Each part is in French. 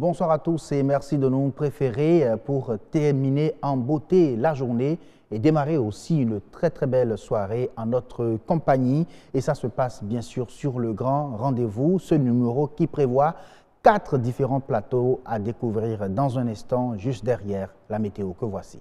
Bonsoir à tous et merci de nous préférer pour terminer en beauté la journée et démarrer aussi une très belle soirée en notre compagnie. Et ça se passe bien sûr sur le grand rendez-vous, ce numéro qui prévoit 4 différents plateaux à découvrir dans un instant, juste derrière la météo que voici.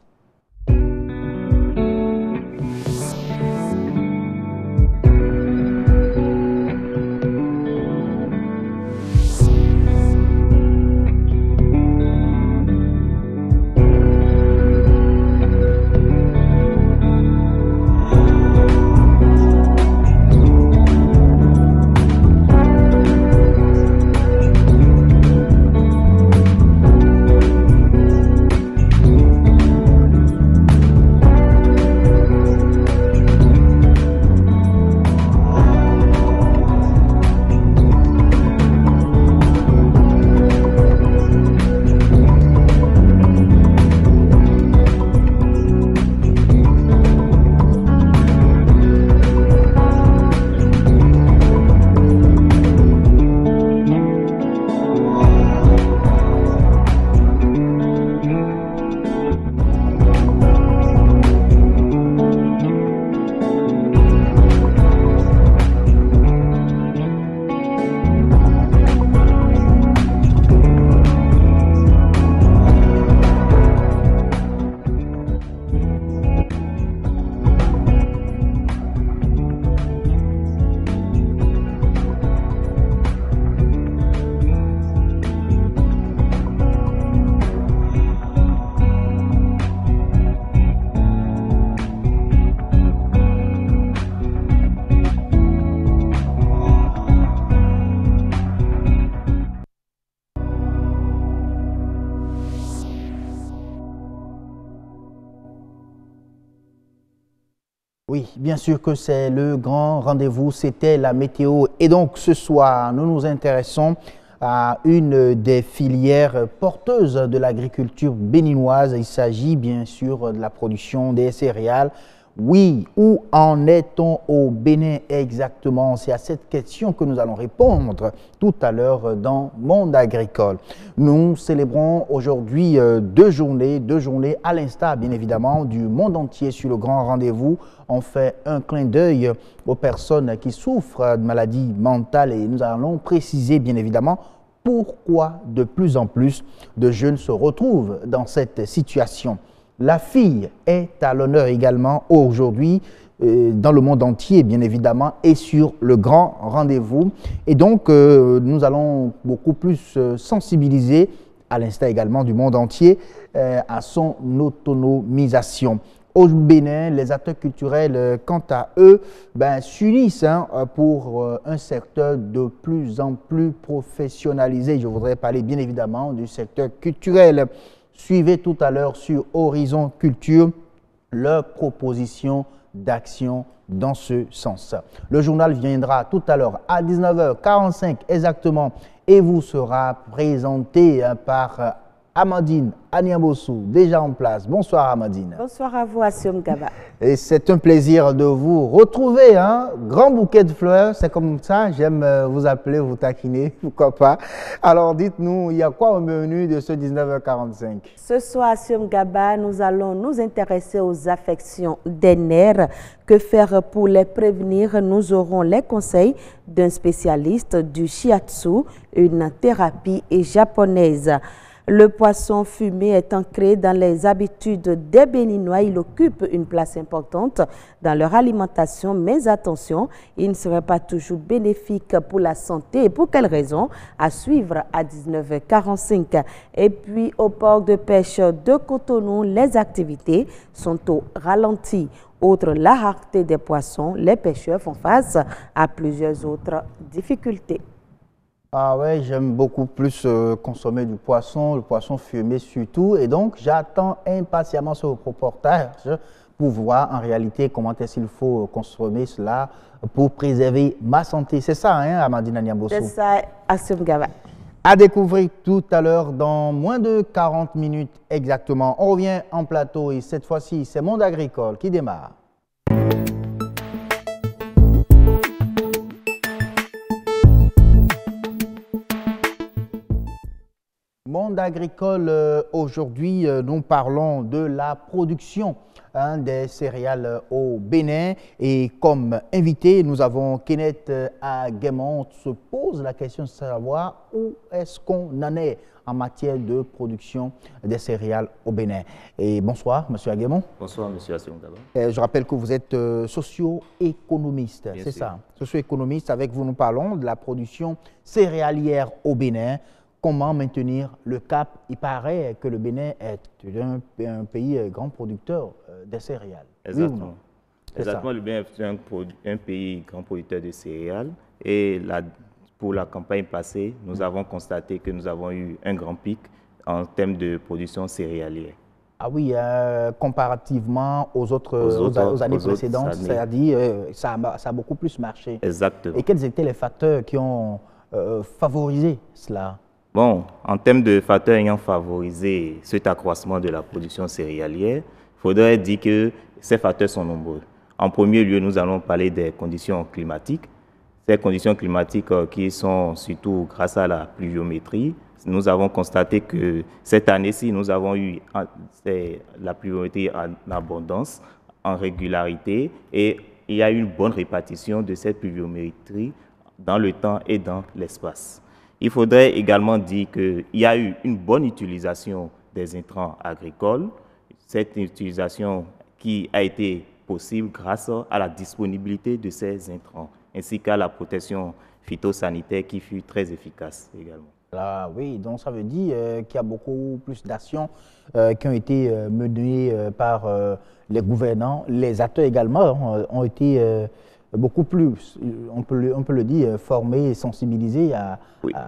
Oui, bien sûr que c'est le grand rendez-vous, c'était la météo. Et donc ce soir, nous nous intéressons à une des filières porteuses de l'agriculture béninoise. Il s'agit bien sûr de la production des céréales. Oui, où en est-on au Bénin exactement? C'est à cette question que nous allons répondre tout à l'heure dans Monde agricole. Nous célébrons aujourd'hui deux journées à l'instar bien évidemment du monde entier sur le grand rendez-vous. On fait un clin d'œil aux personnes qui souffrent de maladies mentales et nous allons préciser bien évidemment pourquoi de plus en plus de jeunes se retrouvent dans cette situation. La fille est à l'honneur également aujourd'hui dans le monde entier, bien évidemment, et sur le grand rendez-vous. Et donc, nous allons beaucoup plus sensibiliser, à l'instar également du monde entier, à son autonomisation. Au Bénin, les acteurs culturels, quant à eux, s'unissent pour un secteur de plus en plus professionnalisé. Je voudrais parler bien évidemment du secteur culturel. Suivez tout à l'heure sur Horizon Culture leurs propositions d'action dans ce sens. Le journal viendra tout à l'heure à 19h45 exactement et vous sera présenté par Amandine Aniabossou, déjà en place. Bonsoir Amandine. Bonsoir à vous, Assom Gaba. Et c'est un plaisir de vous retrouver. Grand bouquet de fleurs, c'est comme ça, j'aime vous appeler, vous taquiner, pourquoi pas. Alors dites-nous, il y a quoi au menu de ce 19h45? Ce soir, Assom Gaba, nous allons nous intéresser aux affections des nerfs. Que faire pour les prévenir? Nous aurons les conseils d'un spécialiste du shiatsu, une thérapie japonaise. Le poisson fumé est ancré dans les habitudes des Béninois. Il occupe une place importante dans leur alimentation. Mais attention, il ne serait pas toujours bénéfique pour la santé. Et pour quelles raisons? À suivre à 19h45. Et puis, au port de pêche de Cotonou, les activités sont au ralenti. Outre la rareté des poissons, les pêcheurs font face à plusieurs autres difficultés. Ah ouais, j'aime beaucoup plus consommer du poisson, le poisson fumé surtout. Et donc, j'attends impatiemment ce reportage pour voir en réalité comment est-ce qu'il faut consommer cela pour préserver ma santé. C'est ça, Amandine Aniabossou? C'est ça, Assom Gaba. À découvrir tout à l'heure dans moins de 40 minutes exactement. On revient en plateau et cette fois-ci, c'est Monde agricole qui démarre. Monde agricole, aujourd'hui, nous parlons de la production des céréales au Bénin. Et comme invité, nous avons Kenneth Aguemon. On se pose la question de savoir où est-ce qu'on en est en matière de production des céréales au Bénin. Et bonsoir, M. Aguemon. Bonsoir, M. Asseoum. Je rappelle que vous êtes socio-économiste, c'est ça? Socio-économiste, avec vous, nous parlons de la production céréalière au Bénin. Comment maintenir le cap? Il paraît que le Bénin est un pays grand producteur de céréales. Exactement. Oui, exactement, le Bénin est un pays grand producteur de céréales. Et pour la campagne passée, nous avons constaté que nous avons eu un grand pic en termes de production céréalière. Ah oui, comparativement aux années précédentes, c'est-à-dire ça a beaucoup plus marché. Exactement. Et quels étaient les facteurs qui ont favorisé cela? Bon, en termes de facteurs ayant favorisé cet accroissement de la production céréalière, il faudrait dire que ces facteurs sont nombreux. En premier lieu, nous allons parler des conditions climatiques. Ces conditions climatiques qui sont surtout grâce à la pluviométrie. Nous avons constaté que cette année-ci, nous avons eu la pluviométrie en abondance, en régularité, et il y a eu une bonne répartition de cette pluviométrie dans le temps et dans l'espace. Il faudrait également dire qu'il y a eu une bonne utilisation des intrants agricoles. Cette utilisation qui a été possible grâce à la disponibilité de ces intrants, ainsi qu'à la protection phytosanitaire qui fut très efficace également. Ah, oui, donc ça veut dire qu'il y a beaucoup plus d'actions qui ont été menées par les gouvernants. Les acteurs également ont été beaucoup plus, on peut le dire, formés et sensibilisés à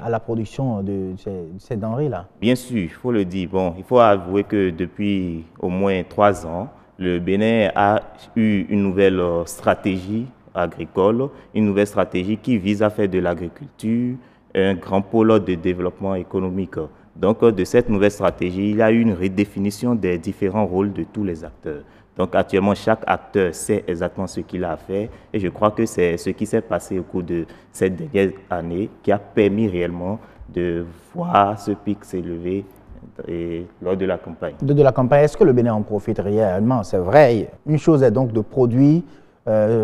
la production de ces denrées-là. Bien sûr, il faut le dire. Bon, il faut avouer que depuis au moins 3 ans, le Bénin a eu une nouvelle stratégie agricole, une nouvelle stratégie qui vise à faire de l'agriculture un grand pôle de développement économique. Donc, de cette nouvelle stratégie, il y a eu une redéfinition des différents rôles de tous les acteurs. Donc, actuellement, chaque acteur sait exactement ce qu'il a à faire et je crois que c'est ce qui s'est passé au cours de cette dernière année qui a permis réellement de voir ce pic s'élever lors de la campagne. De la campagne, est-ce que le Bénin en profite réellement? C'est vrai. Une chose est donc de produire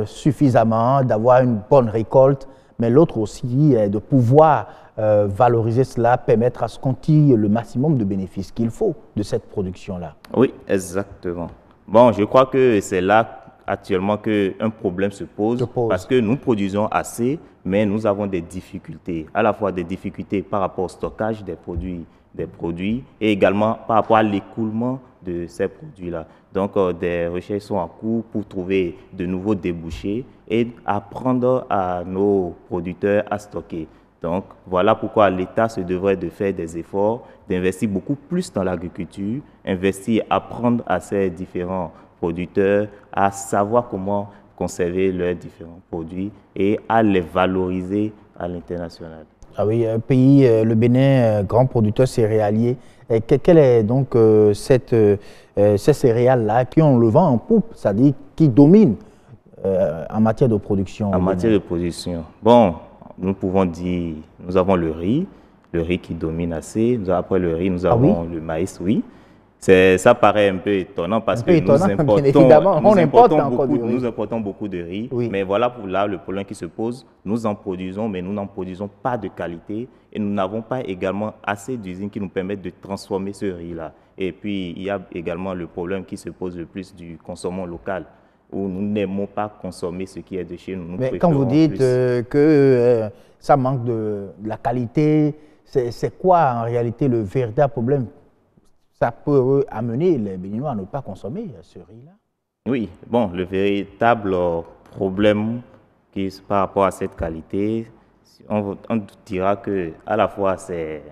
suffisamment, d'avoir une bonne récolte, mais l'autre aussi est de pouvoir valoriser cela, permettre à ce qu'on tire le maximum de bénéfices qu'il faut de cette production-là. Oui, exactement. Bon, je crois que c'est là actuellement qu'un problème se pose parce que nous produisons assez, mais nous avons des difficultés, à la fois des difficultés par rapport au stockage des produits et également par rapport à l'écoulement de ces produits-là. Donc, des recherches sont en cours pour trouver de nouveaux débouchés et apprendre à nos producteurs à stocker. Donc, voilà pourquoi l'État se devrait de faire des efforts, d'investir beaucoup plus dans l'agriculture, apprendre à ces différents producteurs à savoir comment conserver leurs différents produits et à les valoriser à l'international. Ah oui, un pays, le Bénin, grand producteur céréalier. Quelle est donc ces céréales-là qui ont le vent en poupe, c'est-à-dire qui dominent en matière de production? En matière de production, bon, nous pouvons dire, nous avons le riz qui domine assez. Après le riz, nous avons le maïs, oui. Ça paraît un peu étonnant parce que nous importons beaucoup de riz. Oui. Mais voilà pour là le problème qui se pose. Nous en produisons, mais nous n'en produisons pas de qualité et nous n'avons pas également assez d'usines qui nous permettent de transformer ce riz-là. Et puis, il y a également le problème qui se pose le plus du consommation local, où nous n'aimons pas consommer ce qui est de chez nous. Mais quand vous dites que ça manque de la qualité, c'est quoi en réalité le véritable problème? Ça peut amener les Béninois à ne pas consommer ce riz-là? Oui, bon, le véritable problème par rapport à cette qualité, on dira que à la fois c'est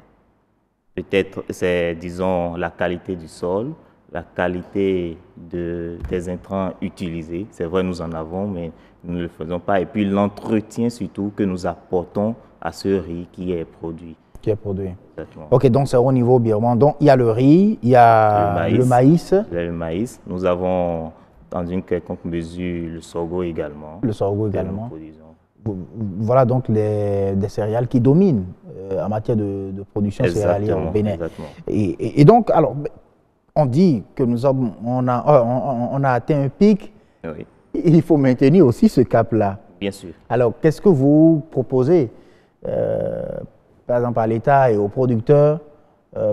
disons, la qualité du sol, la qualité des intrants utilisés. C'est vrai, nous en avons, mais nous ne le faisons pas. Et puis l'entretien surtout que nous apportons à ce riz qui est produit. Exactement. Ok, donc c'est au niveau birman. Donc il y a le riz, il y a le maïs. Il y a le maïs. Nous avons dans une quelconque mesure le sorgho également. Le sorgho également. Voilà donc des céréales qui dominent en matière de production céréalière au Bénin. Exactement. Et donc, alors, on dit que on a atteint un pic. Oui. Il faut maintenir aussi ce cap-là. Bien sûr. Alors, qu'est-ce que vous proposez, par exemple, à l'État et aux producteurs,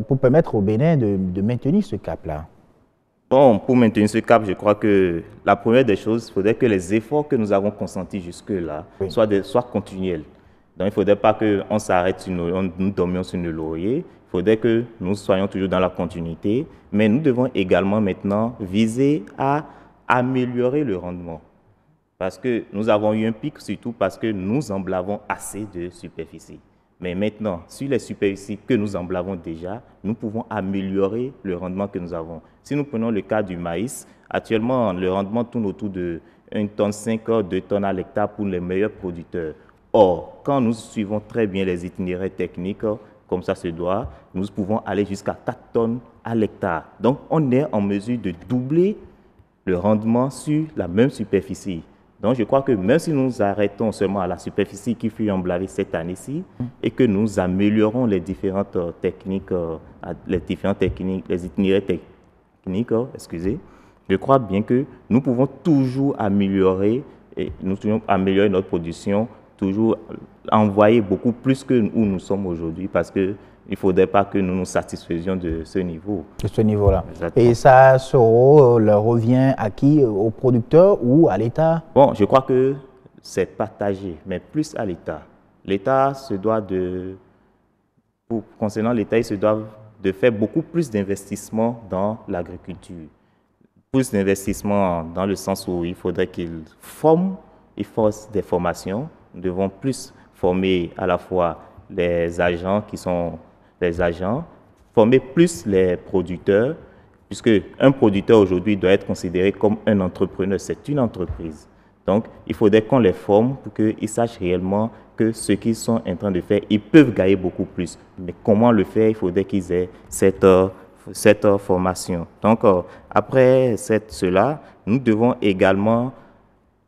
pour permettre au Bénin de maintenir ce cap-là? Bon, pour maintenir ce cap, je crois que la première des choses, il faudrait que les efforts que nous avons consentis jusque-là soient continuels. Donc, il ne faudrait pas qu'on s'arrête, nous dormions sur nos lauriers. Il faudrait que nous soyons toujours dans la continuité. Mais nous devons également maintenant viser à améliorer le rendement. Parce que nous avons eu un pic, surtout parce que nous emblavons assez de superficie. Mais maintenant, sur les superficies que nous emblavons déjà, nous pouvons améliorer le rendement que nous avons. Si nous prenons le cas du maïs, actuellement, le rendement tourne autour de 1,5 tonne, 2 tonnes à l'hectare pour les meilleurs producteurs. Or, quand nous suivons très bien les itinéraires techniques, comme ça se doit, nous pouvons aller jusqu'à 4 tonnes à l'hectare. Donc, on est en mesure de doubler le rendement sur la même superficie. Donc, je crois que même si nous nous arrêtons seulement à la superficie qui fut emblavée cette année-ci et que nous améliorons les différentes techniques, les itinéraires techniques, je crois bien que nous pouvons toujours améliorer notre production, toujours envoyer beaucoup plus que où nous sommes aujourd'hui parce que il ne faudrait pas que nous nous satisfaisions de ce niveau. De ce niveau-là. Exactement. Et ça revient à qui? Aux producteurs ou à l'État? Bon, je crois que c'est partagé, mais plus à l'État. L'État se doit concernant l'État, il se doit de faire beaucoup plus d'investissements dans l'agriculture. Plus d'investissements dans le sens où il faudrait qu'ils fassent des formations. Nous devons plus former à la fois les agents former plus les producteurs, puisque un producteur aujourd'hui doit être considéré comme un entrepreneur, c'est une entreprise. Donc, il faudrait qu'on les forme pour qu'ils sachent réellement que ce qu'ils sont en train de faire, ils peuvent gagner beaucoup plus. Mais comment le faire? Il faudrait qu'ils aient cette formation. Donc, après cela,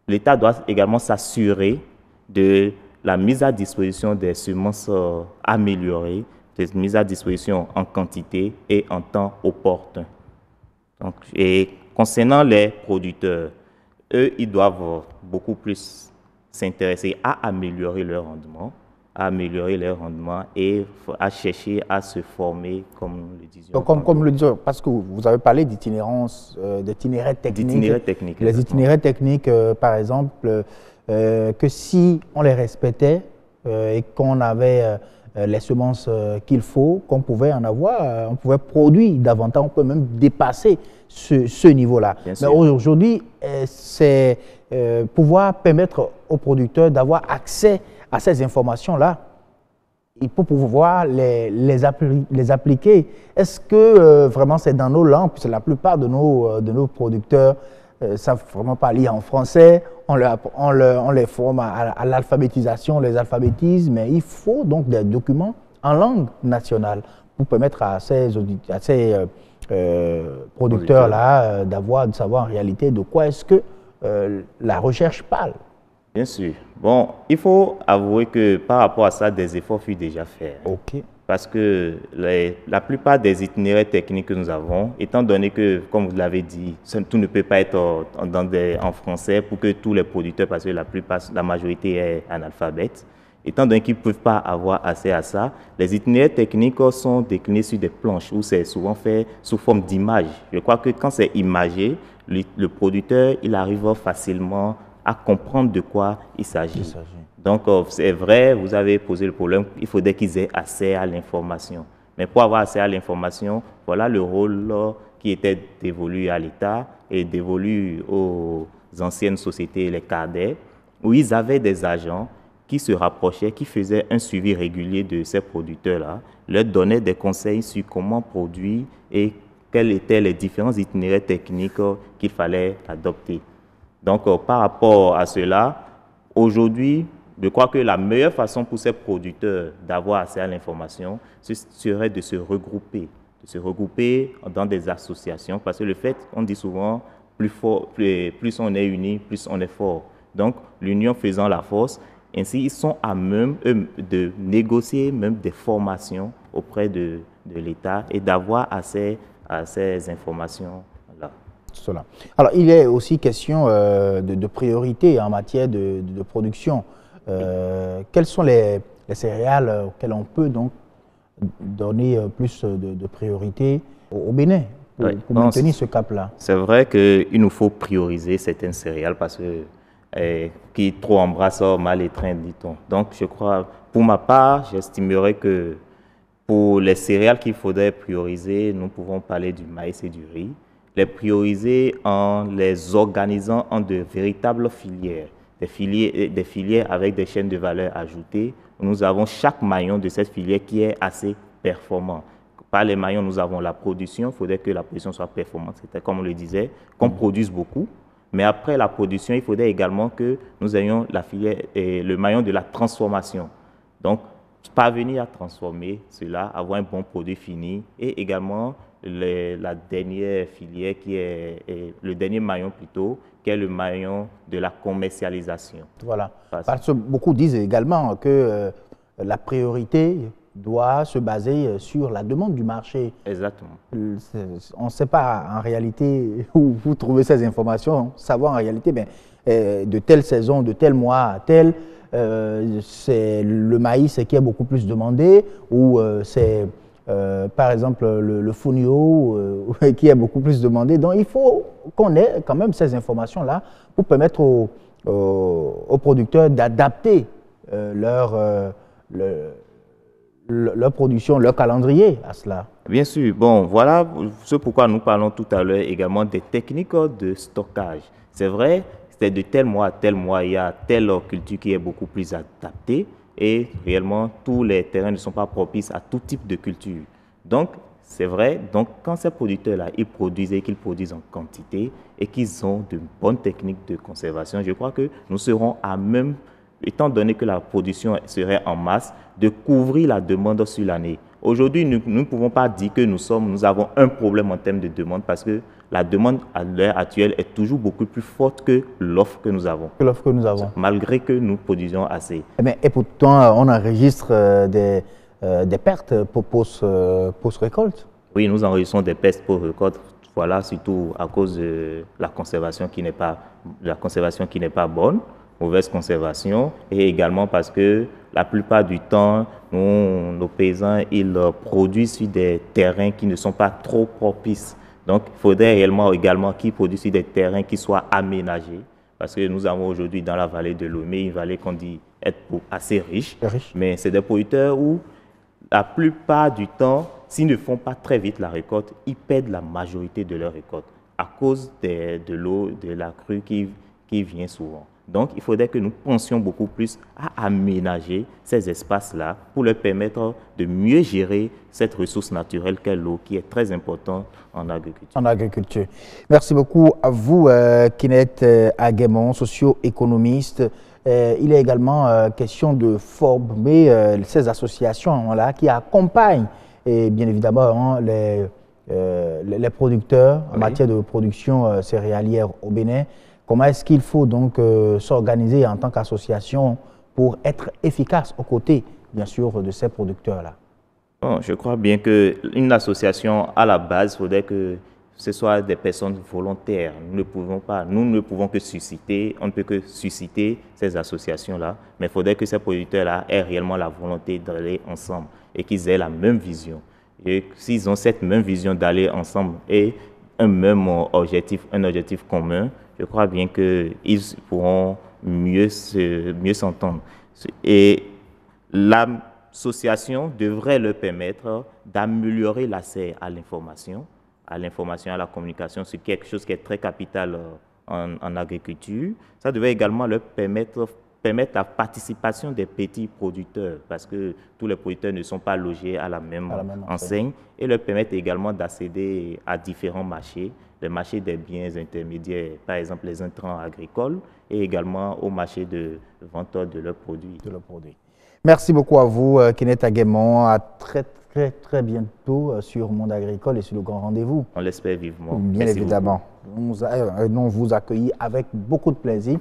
l'État doit également s'assurer de la mise à disposition des semences améliorées, des mises à disposition en quantité et en temps opportun. Donc, et concernant les producteurs, eux, ils doivent beaucoup plus s'intéresser à améliorer leur rendement, et à chercher à se former, comme nous le disions. Donc, comme le disions, parce que vous avez parlé d'itinérance, d'itinéraires techniques. Les itinéraires techniques, par exemple, que si on les respectait et qu'on avait les semences qu'il faut, qu'on pouvait en avoir, on pouvait produire davantage, on peut même dépasser ce niveau-là. Mais aujourd'hui, c'est pouvoir permettre aux producteurs d'avoir accès à ces informations-là. Il faut pouvoir les appliquer. Est-ce que vraiment c'est dans nos langues, puisque la plupart de nos producteurs savent vraiment pas lire en français, on les forme à l'alphabétisation, on les alphabétise, mais il faut donc des documents en langue nationale pour permettre à ces producteurs-là de savoir en réalité de quoi est-ce que la recherche parle. Bien sûr. Bon, il faut avouer que par rapport à ça, des efforts furent déjà faits. OK. Parce que la plupart des itinéraires techniques que nous avons, étant donné que, comme vous l'avez dit, tout ne peut pas être en français pour que tous les producteurs, parce que la majorité est analphabète, étant donné qu'ils ne peuvent pas avoir accès à ça, les itinéraires techniques sont déclinés sur des planches où c'est souvent fait sous forme d'images. Je crois que quand c'est imagé, le producteur, il arrive facilement à comprendre de quoi il s'agit. Donc, c'est vrai, vous avez posé le problème, il faudrait qu'ils aient accès à l'information. Mais pour avoir accès à l'information, voilà le rôle qui était dévolu à l'État et dévolu aux anciennes sociétés, les cadets, où ils avaient des agents qui se rapprochaient, qui faisaient un suivi régulier de ces producteurs-là, leur donnaient des conseils sur comment produire et quels étaient les différents itinéraires techniques qu'il fallait adopter. Donc, par rapport à cela, aujourd'hui, je crois que la meilleure façon pour ces producteurs d'avoir accès à l'information, ce serait de se regrouper dans des associations, parce que le fait, on dit souvent, plus on est unis, plus on est fort. Donc, l'union faisant la force, Ainsi, ils sont à même eux, de négocier même des formations auprès de l'État et d'avoir accès à ces informations-là. Cela. Alors, il est aussi question de priorité en matière de production. Quelles sont les céréales auxquelles on peut donc donner plus de priorité au Bénin pour maintenir ce cap-là? C'est vrai qu'il nous faut prioriser certaines céréales parce que qui trop embrasse mal étreint, dit-on. Donc, je crois, pour ma part, j'estimerais que pour les céréales qu'il faudrait prioriser, nous pouvons parler du maïs et du riz. Les prioriser en les organisant en de véritables filières, des filières avec des chaînes de valeur ajoutées. Nous avons chaque maillon de cette filière qui est assez performant. Par les maillons, nous avons la production. Il faudrait que la production soit performante. C'était comme on le disait, qu'on produise beaucoup. Mais après la production, il faudrait également que nous ayons la filière et le maillon de la transformation. Donc, parvenir à transformer cela, avoir un bon produit fini et également la dernière filière qui est le dernier maillon plutôt, qui est le maillon de la commercialisation. Voilà. Parce que beaucoup disent également que la priorité doit se baser sur la demande du marché. Exactement. On ne sait pas en réalité où vous trouvez ces informations, savoir en réalité de telle saison, de tel mois à tel, c'est le maïs qui est beaucoup plus demandé ou c'est par exemple le fonio qui est beaucoup plus demandé. Donc il faut qu'on ait quand même ces informations-là pour permettre aux producteurs d'adapter leur production, leur calendrier à cela. Bien sûr. Bon, voilà ce pourquoi nous parlons tout à l'heure également des techniques de stockage. C'est vrai, c'est de tel mois à tel mois, il y a telle culture qui est beaucoup plus adaptée et réellement, tous les terrains ne sont pas propices à tout type de culture. Donc, c'est vrai, donc quand ces producteurs-là, ils produisent et qu'ils produisent en quantité et qu'ils ont de bonnes techniques de conservation, je crois que nous serons à même, étant donné que la production serait en masse, de couvrir la demande sur l'année. Aujourd'hui, nous ne pouvons pas dire que nous avons un problème en termes de demande parce que la demande à l'heure actuelle est toujours beaucoup plus forte que l'offre que nous avons. Malgré que nous produisons assez. Et pourtant, on enregistre des pertes post-récolte. Oui, nous enregistrons des pertes post-récolte. Voilà, surtout à cause de la conservation qui n'est pas bonne, mauvaise conservation, et également parce que la plupart du temps, nos paysans, ils produisent sur des terrains qui ne sont pas trop propices. Donc, il faudrait réellement également qu'ils produisent sur des terrains qui soient aménagés, parce que nous avons aujourd'hui dans la vallée de Lomé, une vallée qu'on dit être assez riche, mais c'est des producteurs où la plupart du temps, s'ils ne font pas très vite la récolte, ils perdent la majorité de leur récolte à cause de l'eau, de la crue qui vient souvent. Donc, il faudrait que nous pensions beaucoup plus à aménager ces espaces-là pour leur permettre de mieux gérer cette ressource naturelle qu'est l'eau, qui est très importante en agriculture. Merci beaucoup à vous, Kenneth Aguemon, socio-économiste. Il est également question de former ces associations-là qui accompagnent et bien évidemment les producteurs en matière de production céréalière au Bénin. Comment est-ce qu'il faut donc s'organiser en tant qu'association pour être efficace aux côtés, bien sûr, de ces producteurs-là? Bon, je crois bien qu'une association, à la base, il faudrait que ce soit des personnes volontaires. Nous ne pouvons que susciter, on ne peut que susciter ces associations-là, mais il faudrait que ces producteurs-là aient réellement la volonté d'aller ensemble et qu'ils aient la même vision. Et s'ils ont cette même vision d'aller ensemble et un même objectif, un objectif commun, je crois bien qu'ils pourront mieux s'entendre. Et l'association devrait leur permettre d'améliorer l'accès à l'information, à la communication, ce qui est quelque chose qui est très capital en agriculture. Ça devrait également leur permettre la participation des petits producteurs, parce que tous les producteurs ne sont pas logés à la même enseigne, et leur permettre également d'accéder à différents marchés, les marchés des biens intermédiaires, par exemple les intrants agricoles, et également au marché de vente de leurs produits. Merci beaucoup à vous, Kenneth Aguemon. À très bientôt sur Monde Agricole et sur le Grand Rendez-vous. On l'espère vivement. Bien évidemment. Nous vous accueillons avec beaucoup de plaisir.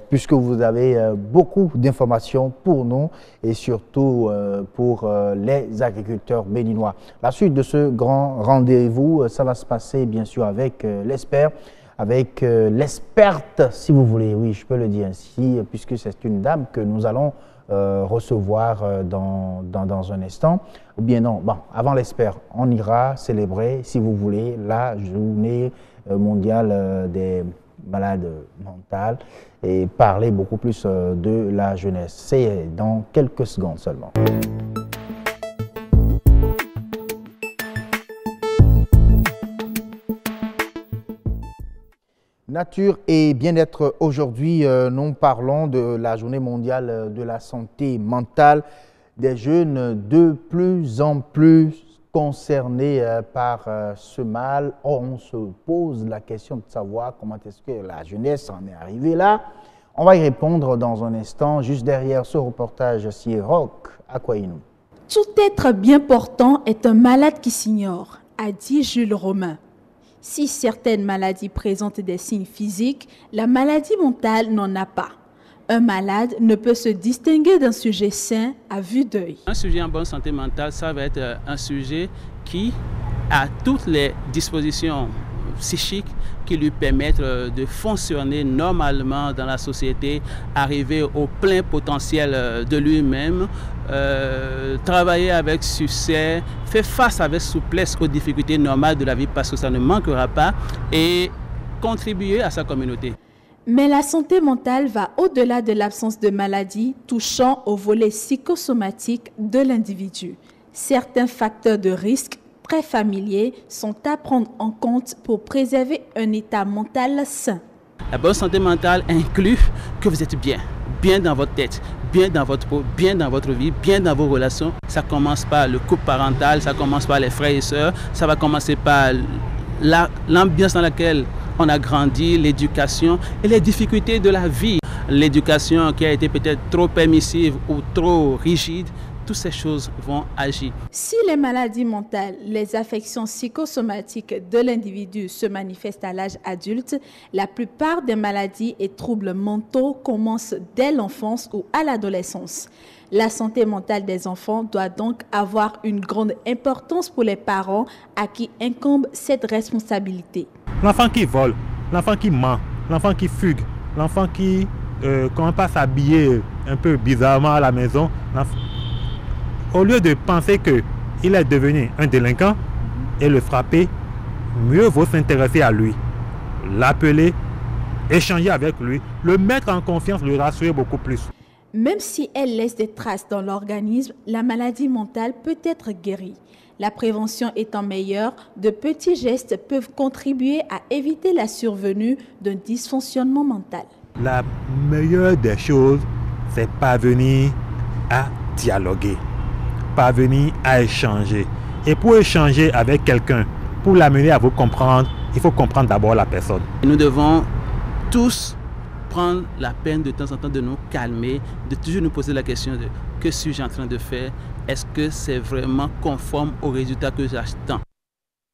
puisque vous avez beaucoup d'informations pour nous et surtout pour les agriculteurs béninois. La suite de ce grand rendez-vous, ça va se passer bien sûr avec l'experte, si vous voulez, oui, je peux le dire ainsi, puisque c'est une dame que nous allons recevoir dans un instant. Ou bien non, bon, avant l'expert, on ira célébrer, si vous voulez, la journée mondiale des malades mentales et parler beaucoup plus de la jeunesse. C'est dans quelques secondes seulement. Nature et bien-être, aujourd'hui, nous parlons de la journée mondiale de la santé mentale des jeunes de plus en plus concernés par ce mal. Or, on se pose la question de savoir comment est-ce que la jeunesse en est arrivée là. On va y répondre dans un instant, juste derrière ce reportage Rock à Kwainou. Tout être bien portant est un malade qui s'ignore, a dit Jules Romain. Si certaines maladies présentent des signes physiques, la maladie mentale n'en a pas. Un malade ne peut se distinguer d'un sujet sain à vue d'œil. Un sujet en bonne santé mentale, ça va être un sujet qui a toutes les dispositions psychiques qui lui permettent de fonctionner normalement dans la société, arriver au plein potentiel de lui-même, travailler avec succès, faire face avec souplesse aux difficultés normales de la vie parce que ça ne manquera pas et contribuer à sa communauté. Mais la santé mentale va au-delà de l'absence de maladie touchant au volet psychosomatique de l'individu. Certains facteurs de risque très familiers sont à prendre en compte pour préserver un état mental sain. La bonne santé mentale inclut que vous êtes bien dans votre tête, bien dans votre peau, bien dans votre vie, bien dans vos relations. Ça commence par le couple parental, ça commence par les frères et sœurs, ça va commencer par l'ambiance dans laquelle on a grandi, l'éducation et les difficultés de la vie. L'éducation qui a été peut-être trop permissive ou trop rigide, toutes ces choses vont agir. Si les maladies mentales, les affections psychosomatiques de l'individu se manifestent à l'âge adulte, la plupart des maladies et troubles mentaux commencent dès l'enfance ou à l'adolescence. La santé mentale des enfants doit donc avoir une grande importance pour les parents à qui incombe cette responsabilité. L'enfant qui vole, l'enfant qui ment, l'enfant qui fugue, l'enfant qui commence à s'habiller un peu bizarrement à la maison, au lieu de penser qu'il est devenu un délinquant et le frapper, mieux vaut s'intéresser à lui, l'appeler, échanger avec lui, le mettre en confiance, le rassurer beaucoup plus. Même si elle laisse des traces dans l'organisme, la maladie mentale peut être guérie. La prévention étant meilleure, de petits gestes peuvent contribuer à éviter la survenue d'un dysfonctionnement mental. La meilleure des choses, c'est parvenir à dialoguer, parvenir à échanger. Et pour échanger avec quelqu'un, pour l'amener à vous comprendre, il faut comprendre d'abord la personne. Nous devons tous prendre la peine de temps en temps de nous calmer, de toujours nous poser la question de que suis-je en train de faire? Est-ce que c'est vraiment conforme aux résultats que j'attends?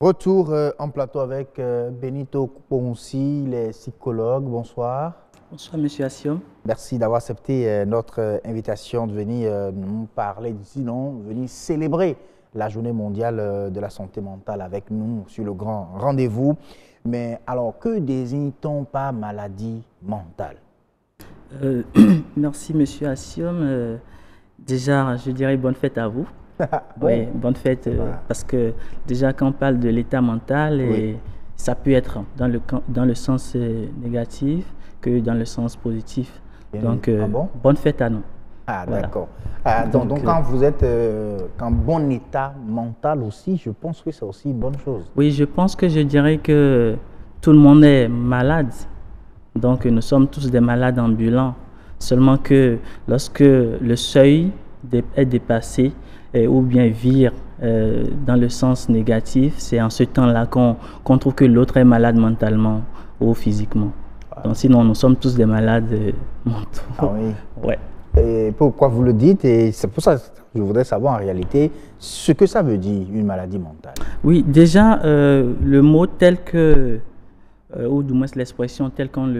Retour en plateau avec Benito Ponsi, les psychologues. Bonsoir. Bonsoir, monsieur Assiom. Merci d'avoir accepté notre invitation de venir nous parler, sinon venir célébrer la journée mondiale de la santé mentale avec nous sur le grand rendez-vous. Mais alors, que désigne-t-on par maladie mentale? Merci, monsieur Assiom. Déjà, je dirais bonne fête à vous. Bon. Oui, bonne fête, parce que déjà, quand on parle de l'état mental, oui, ça peut être dans le sens négatif que dans le sens positif. Bien. Donc, bonne fête à nous. Ah, voilà. D'accord. Donc, quand vous êtes en bon état mental aussi, je pense que c'est aussi une bonne chose. Oui, je pense que je dirais que tout le monde est malade. Donc, nous sommes tous des malades ambulants. Seulement que lorsque le seuil est dépassé ou bien vire dans le sens négatif, c'est en ce temps-là qu'on trouve que l'autre est malade mentalement ou physiquement. Donc, sinon, nous sommes tous des malades mentaux. Ah oui. Ouais. Et pourquoi vous le dites? Et c'est pour ça que je voudrais savoir en réalité ce que ça veut dire, une maladie mentale. Oui, déjà, le mot tel que, ou du moins l'expression telle qu'on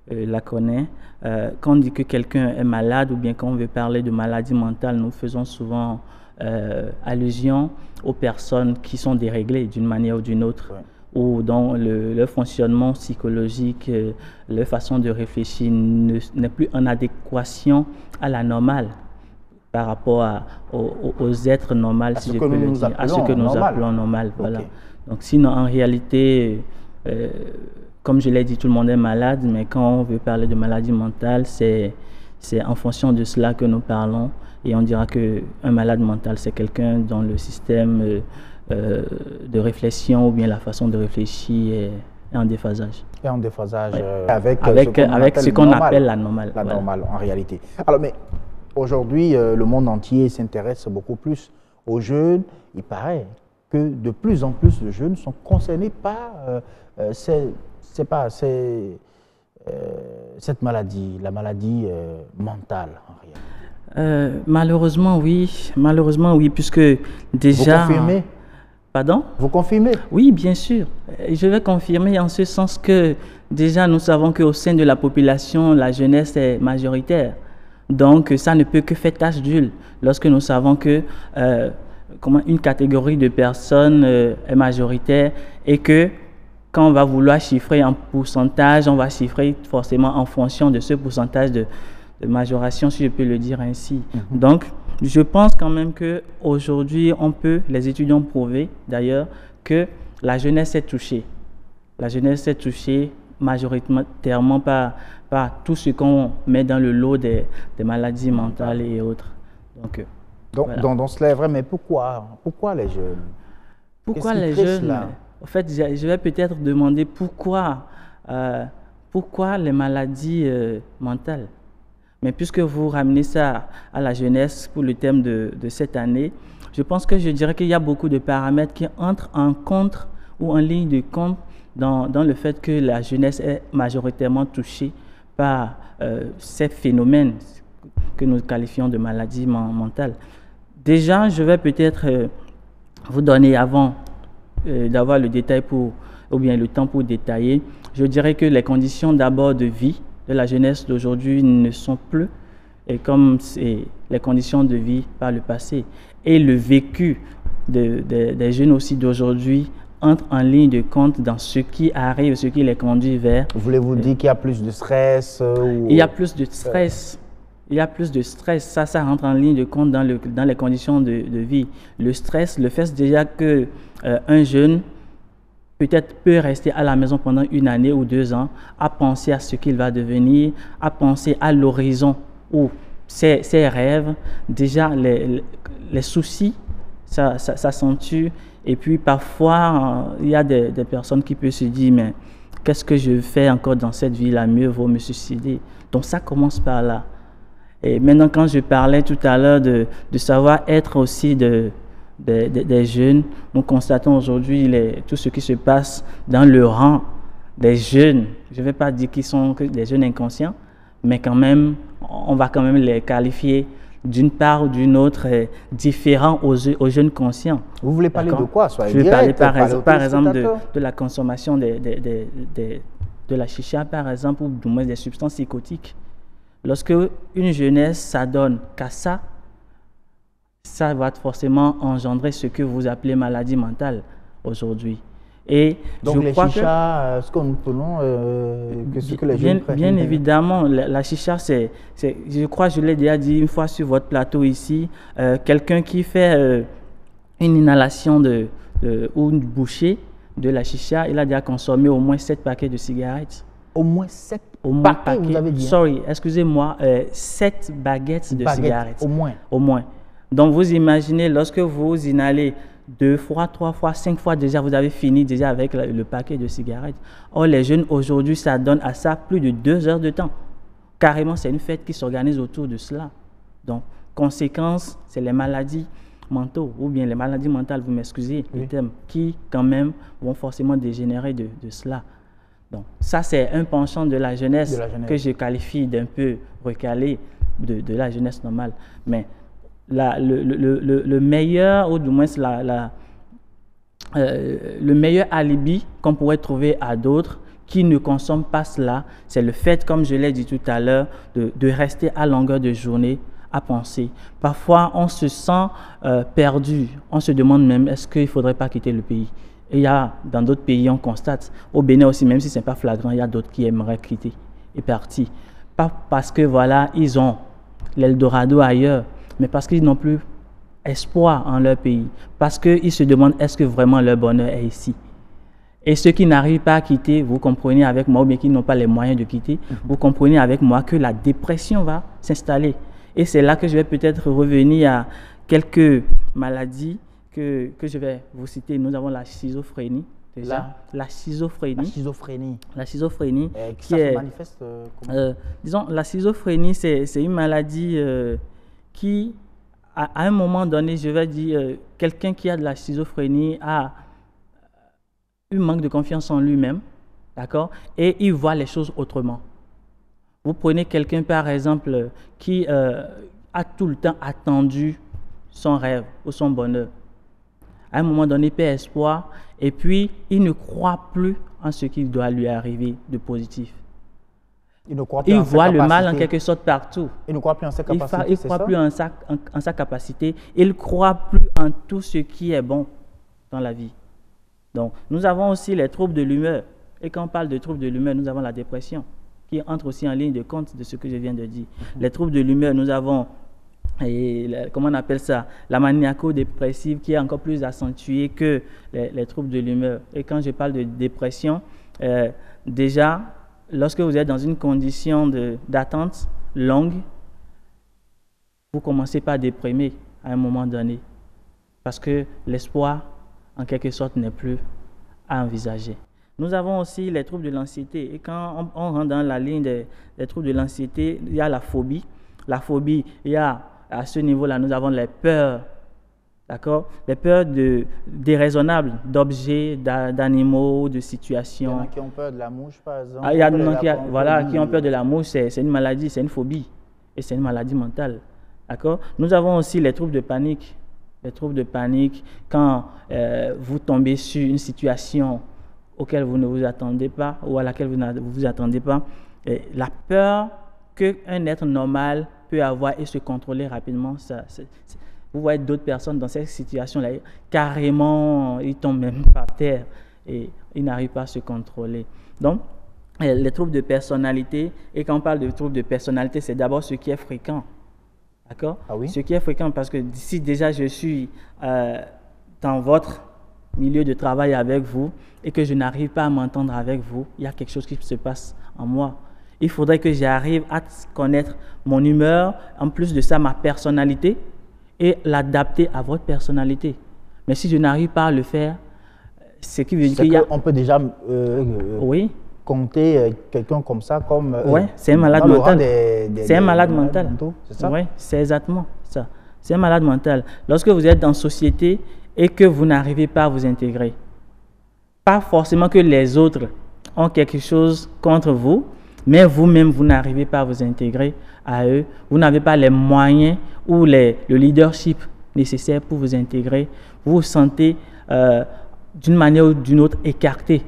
la connaît. Quand on dit que quelqu'un est malade ou bien quand on veut parler de maladie mentale, nous faisons souvent allusion aux personnes qui sont déréglées d'une manière ou d'une autre, ou dont le fonctionnement psychologique, leur façon de réfléchir n'est plus en adéquation à la normale par rapport aux êtres normaux, si je peux le dire, à ce que nous appelons normal. Voilà. Donc sinon, en réalité, comme je l'ai dit, tout le monde est malade, mais quand on veut parler de maladie mentale, c'est en fonction de cela que nous parlons. Et on dira qu'un malade mental, c'est quelqu'un dont le système de réflexion ou bien la façon de réfléchir est en déphasage. Et en déphasage avec ce qu'on appelle la normale. La normale, en réalité. Alors, mais aujourd'hui, le monde entier s'intéresse beaucoup plus aux jeunes. Il paraît que de plus en plus de jeunes sont concernés par cette maladie, la maladie mentale, en réalité. Malheureusement, oui, puisque déjà... Vous confirmez? Pardon? Vous confirmez? Oui, bien sûr. Je vais confirmer en ce sens que déjà nous savons qu'au sein de la population, la jeunesse est majoritaire. Donc ça ne peut que faire tache d'huile lorsque nous savons que une catégorie de personnes est majoritaire et que quand on va vouloir chiffrer en pourcentage, on va chiffrer forcément en fonction de ce pourcentage de majoration, si je peux le dire ainsi. Donc, je pense quand même qu'aujourd'hui, les étudiants ont prouvé d'ailleurs que la jeunesse est touchée. La jeunesse est touchée majoritairement par tout ce qu'on met dans le lot des maladies mentales et autres. Donc, voilà. Donc cela est vrai, mais pourquoi les jeunes? Pourquoi les jeunes? En fait, je vais peut-être demander pourquoi les maladies mentales. Mais puisque vous ramenez ça à la jeunesse pour le thème de cette année, je pense que je dirais qu'il y a beaucoup de paramètres qui entrent en compte ou en ligne de compte dans le fait que la jeunesse est majoritairement touchée par ces phénomènes que nous qualifions de maladies mentales. Déjà, je vais peut-être vous donner, avant d'avoir le détail ou bien le temps pour détailler, je dirais que les conditions d'abord de vie de la jeunesse d'aujourd'hui ne sont plus comme les conditions de vie par le passé. Et le vécu des jeunes aussi d'aujourd'hui entre en ligne de compte dans ce qui arrive, ce qui les conduit vers... Voulez-vous dire qu'il y a plus de stress Il y a plus de stress. Il y a plus de stress. Ça rentre en ligne de compte dans les conditions de vie. Le stress, le fait déjà qu'un jeune peut-être peut rester à la maison pendant 1 année ou 2 ans, à penser à ce qu'il va devenir, à penser à l'horizon ou ses rêves. Déjà, les soucis, ça s'accentue. Et puis parfois, il y a des personnes qui peuvent se dire, mais qu'est-ce que je fais encore dans cette vie-là? Mieux vaut me suicider. Donc ça commence par là. Et maintenant, quand je parlais tout à l'heure de savoir-être aussi des jeunes, nous constatons aujourd'hui tout ce qui se passe dans le rang des jeunes. Je ne vais pas dire qu'ils sont des jeunes inconscients, mais quand même, on va quand même les qualifier d'une part ou d'une autre différents aux jeunes conscients. Vous voulez parler de quoi? Je vais parler par exemple de la consommation de la chicha, par exemple, ou du moins des substances psychotiques. Lorsque une jeunesse s'adonne qu'à ça, ça va forcément engendrer ce que vous appelez maladie mentale aujourd'hui. Et donc les chichas, ce que nous prenons, ce que les jeunes prennent. Bien évidemment, la chicha, je crois, je l'ai déjà dit une fois sur votre plateau ici, quelqu'un qui fait une inhalation ou une bouchée de la chicha, il a déjà consommé au moins 7 paquets de cigarettes. Au moins 7 paquets, vous avez dit. Sorry, excusez-moi, 7 baguettes de cigarettes. Au moins. Au moins. Donc vous imaginez, lorsque vous inhalez 2 fois, 3 fois, 5 fois déjà, vous avez fini déjà avec le paquet de cigarettes. Or, les jeunes aujourd'hui, ça donne à ça plus de 2 heures de temps. Carrément, c'est une fête qui s'organise autour de cela. Donc, conséquence, c'est les maladies mentaux, ou bien les maladies mentales, vous m'excusez, le terme, qui quand même vont forcément dégénérer de cela. Donc, ça, c'est un penchant de la jeunesse que je qualifie d'un peu recalé de la jeunesse normale. Mais le meilleur, ou du moins le meilleur alibi qu'on pourrait trouver à d'autres qui ne consomment pas cela, c'est le fait, comme je l'ai dit tout à l'heure, de rester à longueur de journée à penser. Parfois, on se sent perdu. On se demande même, est-ce qu'il ne faudrait pas quitter le pays? Et il y a, dans d'autres pays, on constate, au Bénin aussi, même si ce n'est pas flagrant, il y a d'autres qui aimeraient quitter et partir. Pas parce que, voilà, ils ont l'Eldorado ailleurs, mais parce qu'ils n'ont plus espoir en leur pays. Parce qu'ils se demandent, est-ce que vraiment leur bonheur est ici? Et ceux qui n'arrivent pas à quitter, vous comprenez avec moi, ou bien qui n'ont pas les moyens de quitter, vous comprenez avec moi que la dépression va s'installer. Et c'est là que je vais peut-être revenir à quelques maladies que je vais vous citer. Nous avons la schizophrénie. Déjà, la schizophrénie. La schizophrénie. La schizophrénie. Qui se manifeste comment? Disons, la schizophrénie, c'est une maladie qui, à un moment donné, je vais dire, quelqu'un qui a de la schizophrénie a un manque de confiance en lui-même, d'accord? Et il voit les choses autrement. Vous prenez quelqu'un, par exemple, qui a tout le temps attendu son rêve ou son bonheur. À un moment donné, il perd espoir et puis il ne croit plus en ce qui doit lui arriver de positif. Il ne croit plus il en sa voit capacité. le mal en quelque sorte partout. Il ne croit plus en sa capacité. Il ne croit plus en sa capacité. Il ne croit plus en tout ce qui est bon dans la vie. Donc, nous avons aussi les troubles de l'humeur. Et quand on parle de troubles de l'humeur, nous avons la dépression, qui entre aussi en ligne de compte de ce que je viens de dire. Les troubles de l'humeur, nous avons, comment on appelle ça, la maniaco-dépressive qui est encore plus accentuée que les troubles de l'humeur. Et quand je parle de dépression, déjà, lorsque vous êtes dans une condition d'attente longue, vous commencez par déprimer à un moment donné. Parce que l'espoir, en quelque sorte, n'est plus à envisager. Nous avons aussi les troubles de l'anxiété. Et quand on rentre dans la ligne des troubles de l'anxiété, il y a la phobie. La phobie, il y a, à ce niveau-là, nous avons les peurs, d'accord? Les peurs déraisonnables d'objets, d'animaux, de situations. Il y en a qui ont peur de la mouche, par exemple. Il y a des gens qui ont peur de la mouche, c'est une maladie, c'est une phobie. Et c'est une maladie mentale, d'accord? Nous avons aussi les troubles de panique. Les troubles de panique, quand vous tombez sur une situation auquel vous ne vous attendez pas ou à laquelle vous ne vous attendez pas, la peur qu'un être normal peut avoir et se contrôler rapidement, vous voyez d'autres personnes dans cette situation-là, carrément, ils tombent même par terre et ils n'arrivent pas à se contrôler. Donc, les troubles de personnalité, et quand on parle de troubles de personnalité, c'est d'abord ce qui est fréquent. D'accord? Ah oui? Ce qui est fréquent, parce que si déjà je suis dans votre milieu de travail avec vous et que je n'arrive pas à m'entendre avec vous, il y a quelque chose qui se passe en moi. Il faudrait que j'arrive à connaître mon humeur, en plus de ça, ma personnalité, et l'adapter à votre personnalité. Mais si je n'arrive pas à le faire, ce qui veut dire qu'il y a... On peut déjà oui. compter quelqu'un comme ça comme... Oui, c'est un malade mental. C'est un malade mental. C'est ça? Oui, c'est exactement ça. C'est un malade mental. Lorsque vous êtes dans société et que vous n'arrivez pas à vous intégrer, pas forcément que les autres ont quelque chose contre vous, mais vous-même, vous n'arrivez pas à vous intégrer à eux, vous n'avez pas les moyens ou le leadership nécessaire pour vous intégrer, vous vous sentez d'une manière ou d'une autre écarté.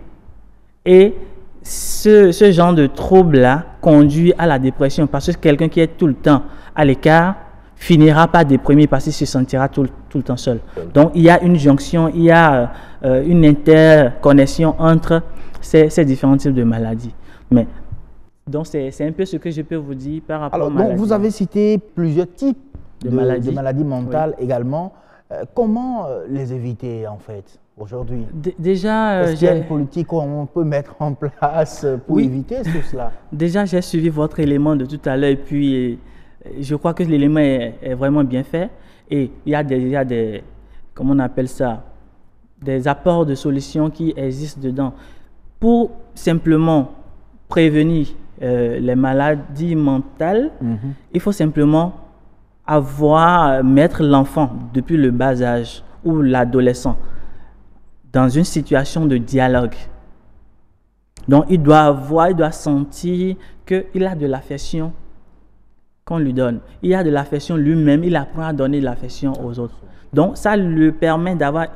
Et ce genre de trouble-là conduit à la dépression, parce que quelqu'un qui est tout le temps à l'écart finira par déprimer parce qu'il se sentira tout le temps seul. Donc, il y a une jonction, il y a une interconnexion entre ces différents types de maladies. Donc, c'est un peu ce que je peux vous dire par rapport aux maladies. Donc, vous avez cité plusieurs types de maladies mentales également. Comment les éviter, en fait, aujourd'hui? Déjà, est-ce qu'il y a une politique qu'on peut mettre en place pour éviter tout cela? Déjà, j'ai suivi votre élément de tout à l'heure et puis je crois que l'élément est vraiment bien fait. Et il y a des comment on appelle ça, des apports de solutions qui existent dedans. Pour simplement prévenir les maladies mentales, il faut simplement mettre l'enfant depuis le bas âge ou l'adolescent dans une situation de dialogue. Donc, il doit sentir qu'il a de l'affection qu'on lui donne. Il a de l'affection lui-même, il apprend à donner de l'affection aux autres. Donc, ça lui permet d'avoir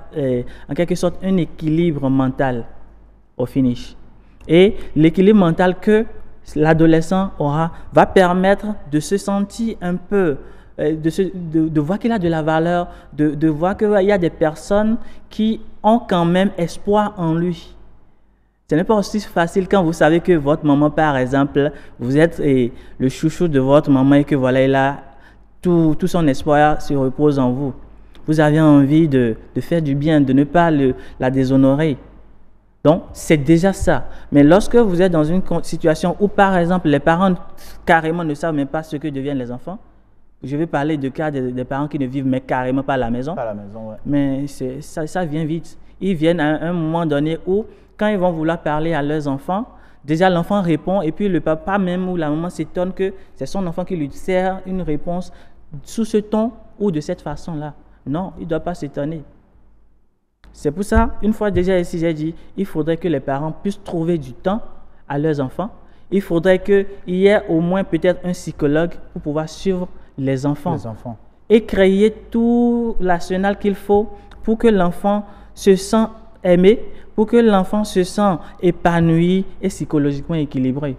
en quelque sorte un équilibre mental au finish. Et l'équilibre mental que l'adolescent aura va permettre de se sentir un peu, de voir qu'il a de la valeur, de voir qu'il y a des personnes qui ont quand même espoir en lui. Ce n'est pas aussi facile quand vous savez que votre maman, par exemple, vous êtes le chouchou de votre maman et que voilà, il a tout son espoir se repose en vous. Vous avez envie de faire du bien, de ne pas la déshonorer. Donc, c'est déjà ça. Mais lorsque vous êtes dans une situation où, par exemple, les parents carrément ne savent même pas ce que deviennent les enfants, je vais parler de cas des parents qui ne vivent mais carrément pas à la maison. Pas à la maison, ouais. Mais ça vient vite. Ils viennent à un moment donné où, quand ils vont vouloir parler à leurs enfants, déjà l'enfant répond et puis le papa même ou la maman s'étonne que c'est son enfant qui lui sert une réponse sous ce ton ou de cette façon-là. Non, il ne doit pas s'étonner. C'est pour ça, une fois déjà ici, j'ai dit, il faudrait que les parents puissent trouver du temps à leurs enfants. Il faudrait qu'il y ait au moins peut-être un psychologue pour pouvoir suivre les enfants. Et créer tout l'arsenal qu'il faut pour que l'enfant se sente aimé, pour que l'enfant se sente épanoui et psychologiquement équilibré.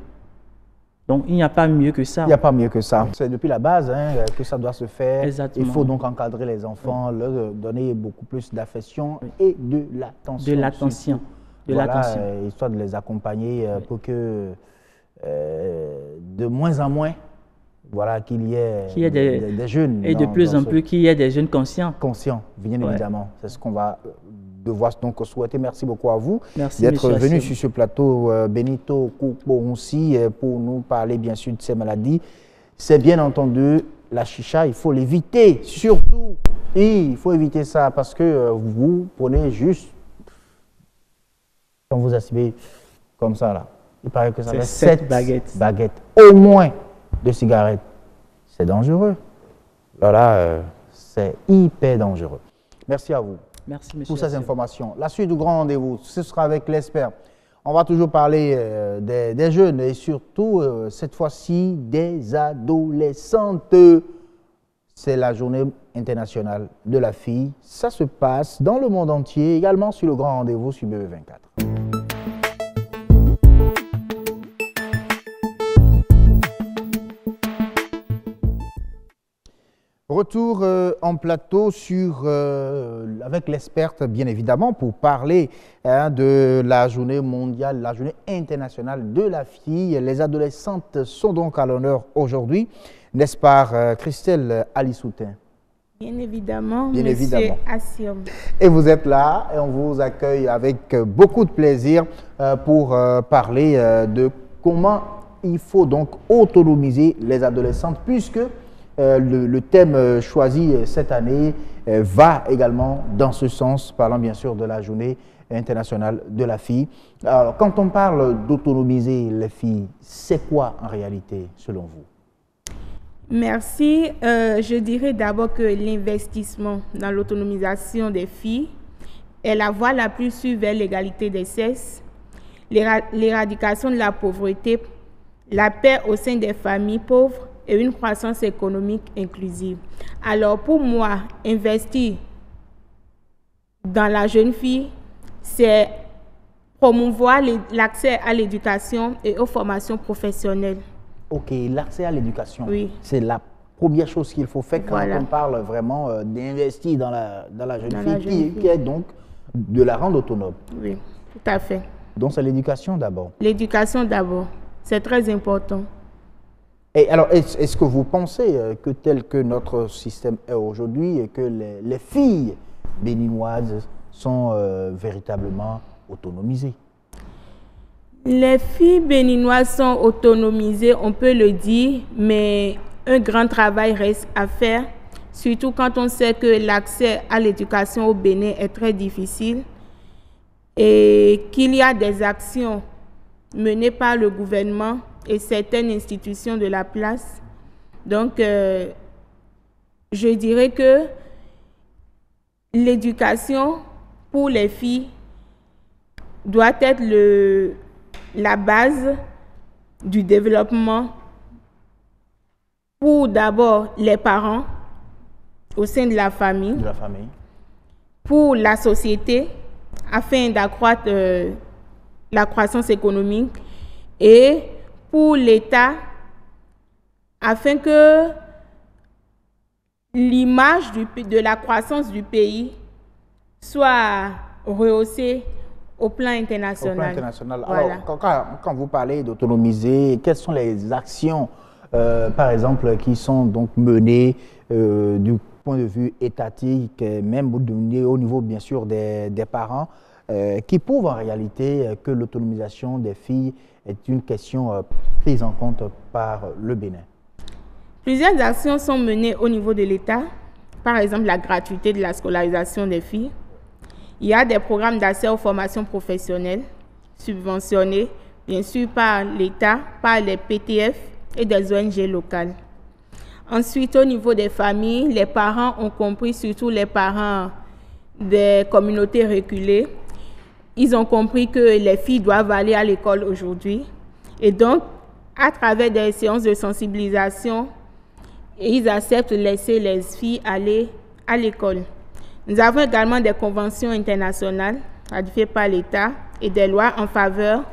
Donc, il n'y a pas mieux que ça. Il n'y a pas mieux que ça. C'est depuis la base que ça doit se faire. Exactement. Il faut donc encadrer les enfants, leur donner beaucoup plus d'affection et de l'attention. De l'attention. Histoire de les accompagner pour que de moins en moins, voilà, qu'il y ait des jeunes. Et de plus en plus qu'il y ait des jeunes conscients. Conscients, bien évidemment. C'est ce qu'on va devoir donc souhaiter. Merci beaucoup à vous d'être venu sur ce plateau, Benito Koupounsi, pour nous parler bien sûr de ces maladies. C'est bien entendu la chicha, il faut l'éviter, surtout. Et il faut éviter ça parce que vous prenez juste, quand vous assumez comme ça là, il paraît que ça fait 7 baguettes, au moins de cigarettes. C'est dangereux. Voilà, c'est hyper dangereux. Merci à vous. Merci, monsieur. Pour ces informations. La suite du grand rendez-vous, ce sera avec l'expert. On va toujours parler des jeunes et surtout, cette fois-ci, des adolescentes. C'est la journée internationale de la fille. Ça se passe dans le monde entier, également sur le grand rendez-vous sur BE24. Retour en plateau avec l'experte, bien évidemment, pour parler de la journée mondiale, la journée internationale de la fille. Les adolescentes sont donc à l'honneur aujourd'hui, n'est-ce pas, Christelle Alisoutin? Bien évidemment, bien monsieur évidemment. Assioum. Et vous êtes là et on vous accueille avec beaucoup de plaisir pour parler de comment il faut donc autonomiser les adolescentes, puisque le thème choisi cette année va également dans ce sens, parlant bien sûr de la journée internationale de la fille. Alors, quand on parle d'autonomiser les filles, c'est quoi en réalité selon vous? Merci. Je dirais d'abord que l'investissement dans l'autonomisation des filles est la voie la plus sûre vers l'égalité des sexes, l'éradication de la pauvreté, la paix au sein des familles pauvres et une croissance économique inclusive. Alors pour moi, investir dans la jeune fille, c'est promouvoir l'accès à l'éducation et aux formations professionnelles. Ok, l'accès à l'éducation, oui. C'est la première chose qu'il faut faire quand on parle vraiment d'investir dans la jeune fille, qui est donc de la rendre autonome. Oui, tout à fait. Donc c'est l'éducation d'abord. L'éducation d'abord, c'est très important. Et alors, est-ce que vous pensez que tel que notre système est aujourd'hui, et que les filles béninoises sont véritablement autonomisées? Les filles béninoises sont autonomisées, on peut le dire, mais un grand travail reste à faire, surtout quand on sait que l'accès à l'éducation au Bénin est très difficile et qu'il y a des actions menées par le gouvernement et certaines institutions de la place. Donc, je dirais que l'éducation pour les filles doit être la base du développement pour d'abord les parents au sein de la famille, pour la société, afin d'accroître la croissance économique et pour l'État, afin que l'image de la croissance du pays soit rehaussée au plan international. Au plan international. Voilà. Alors, quand vous parlez d'autonomiser, quelles sont les actions, par exemple, qui sont donc menées du point de vue étatique, même au niveau, bien sûr, des parents, qui prouvent en réalité que l'autonomisation des filles est une question prise en compte par le Bénin? Plusieurs actions sont menées au niveau de l'État. Par exemple, la gratuité de la scolarisation des filles. Il y a des programmes d'accès aux formations professionnelles subventionnés, bien sûr, par l'État, par les PTF et des ONG locales. Ensuite, au niveau des familles, les parents ont compris, surtout les parents des communautés reculées, ils ont compris que les filles doivent aller à l'école aujourd'hui. Et donc, à travers des séances de sensibilisation, ils acceptent de laisser les filles aller à l'école. Nous avons également des conventions internationales ratifiées par l'État et des lois en faveur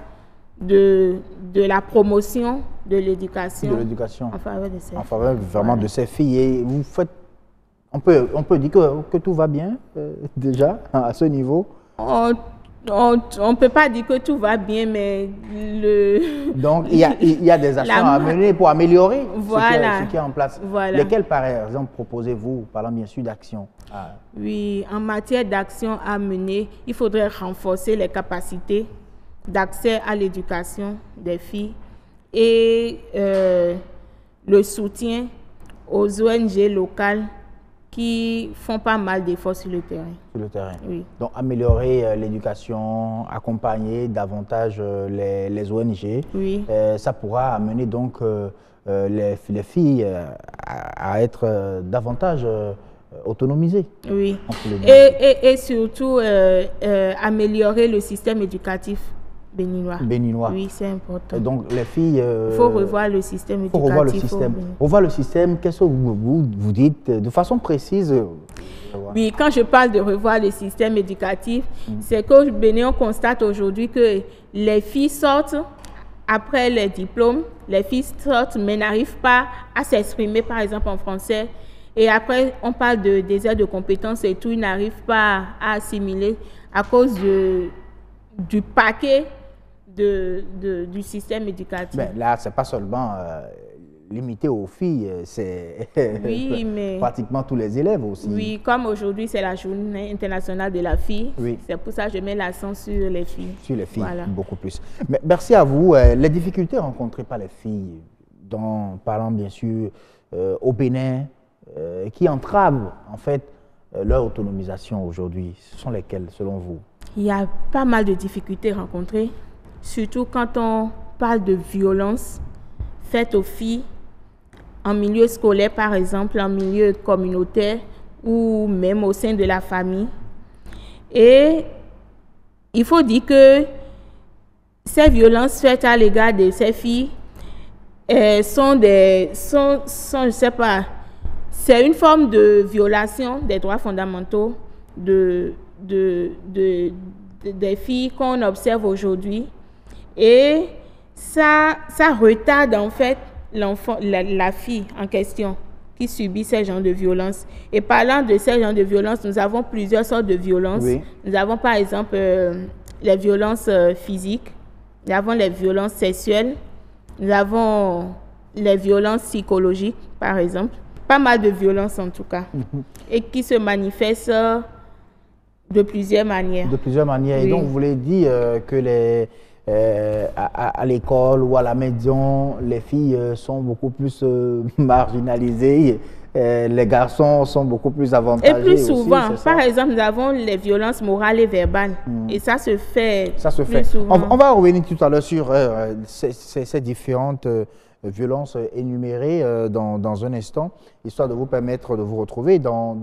de la promotion de l'éducation. En faveur de ces filles. En faveur vraiment de ces filles. Et vous faites, on peut dire que tout va bien déjà à ce niveau? On ne peut pas dire que tout va bien, mais Donc, il y a des actions à mener pour améliorer voilà, ce qui est en place. Voilà. Lesquelles, par exemple, proposez-vous, parlant bien sûr d'actions? Oui, en matière d'actions à mener, il faudrait renforcer les capacités d'accès à l'éducation des filles et le soutien aux ONG locales qui font pas mal d'efforts sur le terrain. Sur le terrain. Oui. Donc, améliorer l'éducation, accompagner davantage les ONG. Oui. Ça pourra amener donc les filles à être davantage autonomisées. Oui. Et surtout, améliorer le système éducatif béninois. Oui, c'est important. Et donc, les filles... Il faut revoir le système éducatif. Revoir le système. Qu'est-ce que vous dites de façon précise? Oui, quand je parle de revoir le système éducatif, c'est qu'au Bénin, on constate aujourd'hui que les filles sortent après les diplômes, les filles sortent mais n'arrivent pas à s'exprimer, par exemple, en français. Et après, on parle de désert de compétences et tout, ils n'arrivent pas à assimiler à cause du paquet du système éducatif. Ben, là, ce n'est pas seulement limité aux filles, c'est pratiquement tous les élèves aussi. Oui, comme aujourd'hui, c'est la journée internationale de la fille. Oui. C'est pour ça que je mets l'accent sur les filles. Sur les filles, voilà. Beaucoup plus. Mais merci à vous. Les difficultés rencontrées par les filles, parlant bien sûr au Bénin, qui entravent en fait leur autonomisation aujourd'hui, ce sont lesquelles selon vous? Il y a pas mal de difficultés rencontrées, surtout quand on parle de violences faites aux filles en milieu scolaire, par exemple, en milieu communautaire ou même au sein de la famille. Et il faut dire que ces violences faites à l'égard de ces filles sont, je sais pas, c'est une forme de violation des droits fondamentaux des filles qu'on observe aujourd'hui. Et ça retarde en fait la fille en question qui subit ces genres de violences. Et parlant de ces genres de violences, nous avons plusieurs sortes de violences. Oui. Nous avons par exemple les violences physiques, nous avons les violences sexuelles, nous avons les violences psychologiques par exemple. Pas mal de violences en tout cas, et qui se manifestent de plusieurs manières. De plusieurs manières. Oui. Et donc, vous voulez dire que à l'école ou à la maison, les filles sont beaucoup plus marginalisées, les garçons sont beaucoup plus avantagés. Et plus souvent, aussi, par exemple, nous avons les violences morales et verbales. Et ça se fait plus souvent. On va revenir tout à l'heure sur ces différentes violences énumérées dans un instant, histoire de vous permettre de vous retrouver dans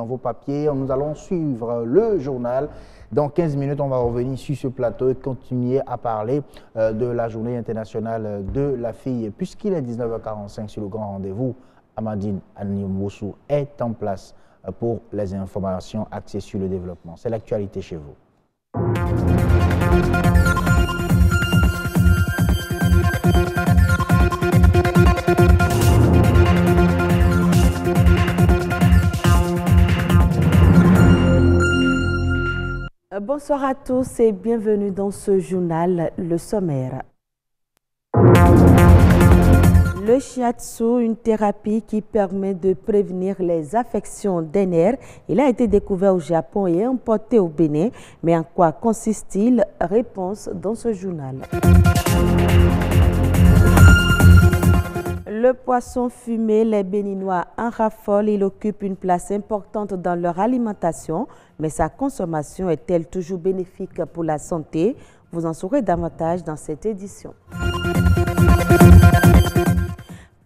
vos papiers. Nous allons suivre le journal. Dans 15 minutes, on va revenir sur ce plateau et continuer à parler de la journée internationale de la fille. Puisqu'il est 19h45 sur le grand rendez-vous, Amadine Animosu est en place pour les informations axées sur le développement. C'est l'actualité chez vous. Bonsoir à tous et bienvenue dans ce journal, le sommaire. Le shiatsu, une thérapie qui permet de prévenir les affections des nerfs. Il a été découvert au Japon et importé au Bénin. Mais en quoi consiste-t-il? Réponse dans ce journal. Le poisson fumé, les Béninois en raffolent. Il occupe une place importante dans leur alimentation. Mais sa consommation est-elle toujours bénéfique pour la santé? Vous en saurez davantage dans cette édition.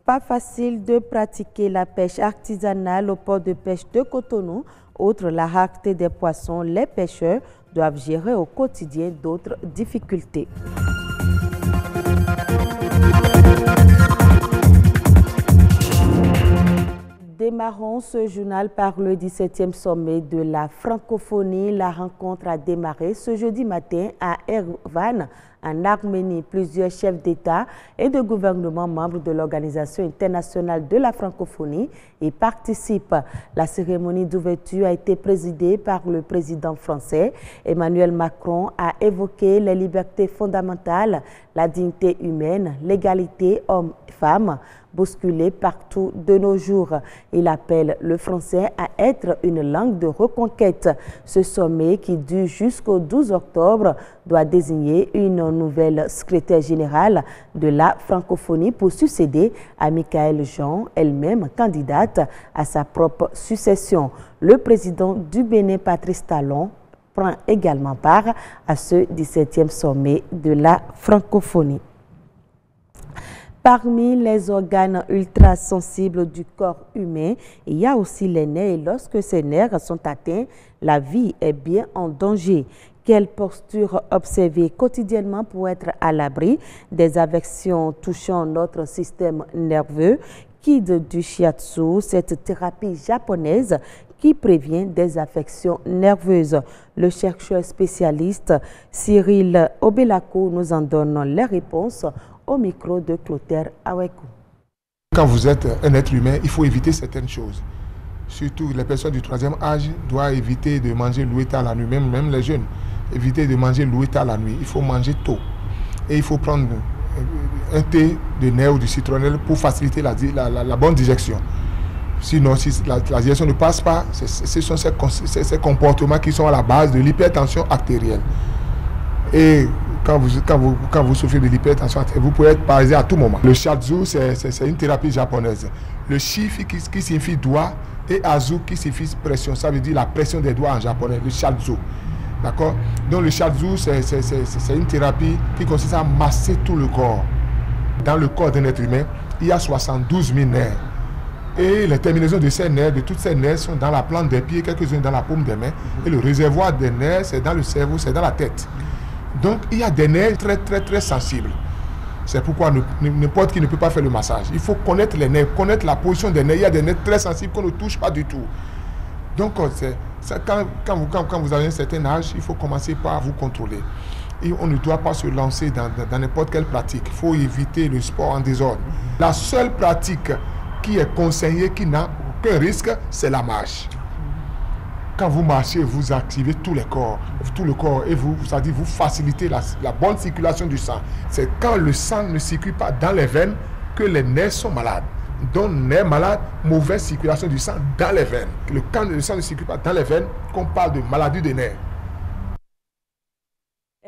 Pas facile de pratiquer la pêche artisanale au port de pêche de Cotonou. Outre la rareté des poissons, les pêcheurs doivent gérer au quotidien d'autres difficultés. Démarrons ce journal par le 17e sommet de la francophonie. La rencontre a démarré ce jeudi matin à Erevan, en Arménie. Plusieurs chefs d'État et de gouvernement membres de l'Organisation internationale de la francophonie y participent. La cérémonie d'ouverture a été présidée par le président français. Emmanuel Macron a évoqué les libertés fondamentales, la dignité humaine, l'égalité hommes-femmes, bousculée partout de nos jours. Il appelle le français à être une langue de reconquête. Ce sommet, qui dure jusqu'au 12 octobre, doit désigner une nouvelle secrétaire générale de la francophonie pour succéder à Michaëlle Jean, elle-même candidate à sa propre succession. Le président du Bénin, Patrice Talon, prend également part à ce 17e sommet de la francophonie. Parmi les organes ultra-sensibles du corps humain, il y a aussi les nerfs, et lorsque ces nerfs sont atteints, la vie est bien en danger. Quelle posture observer quotidiennement pour être à l'abri des affections touchant notre système nerveux? Guide du shiatsu, cette thérapie japonaise qui prévient des affections nerveuses. Le chercheur spécialiste Cyril Obelako nous en donne les réponses au micro de Clotaire Awekou. Quand vous êtes un être humain, il faut éviter certaines choses. Surtout les personnes du 3e âge doivent éviter de manger loué tard la nuit, même les jeunes. Éviter de manger loué tard la nuit. Il faut manger tôt. Et il faut prendre un thé de nerf ou du citronnelle pour faciliter la bonne digestion. Sinon, si la digestion ne passe pas, ce sont ces comportements qui sont à la base de l'hypertension artérielle. Et quand vous souffrez de l'hypertension artérielle, vous pouvez être paralysé à tout moment. Le shiatsu, c'est une thérapie japonaise. Le shi qui signifie doigt et azu qui signifie pression. Ça veut dire la pression des doigts en japonais, le shiatsu. D'accord? Donc le shiatsu, c'est une thérapie qui consiste à masser tout le corps. Dans le corps d'un être humain, il y a 72 000 nerfs. Et les terminaisons de ces nerfs, de toutes ces nerfs, sont dans la plante des pieds, quelques-unes dans la paume des mains. Et le réservoir des nerfs, c'est dans le cerveau, c'est dans la tête. Donc il y a des nerfs très sensibles. C'est pourquoi n'importe qui ne peut pas faire le massage. Il faut connaître les nerfs, connaître la position des nerfs. Il y a des nerfs très sensibles qu'on ne touche pas du tout. Donc quand vous avez un certain âge, il faut commencer par vous contrôler. Et on ne doit pas se lancer dans n'importe quelle pratique. Il faut éviter le sport en désordre. La seule pratique qui est conseillée, qui n'a aucun risque, c'est la marche. Quand vous marchez, vous activez tout le corps et vous facilitez la bonne circulation du sang. C'est quand le sang ne circule pas dans les veines que les nerfs sont malades. Donc, nerfs malades, mauvaise circulation du sang dans les veines. Quand le sang ne circule pas dans les veines, qu'on parle de maladie des nerfs.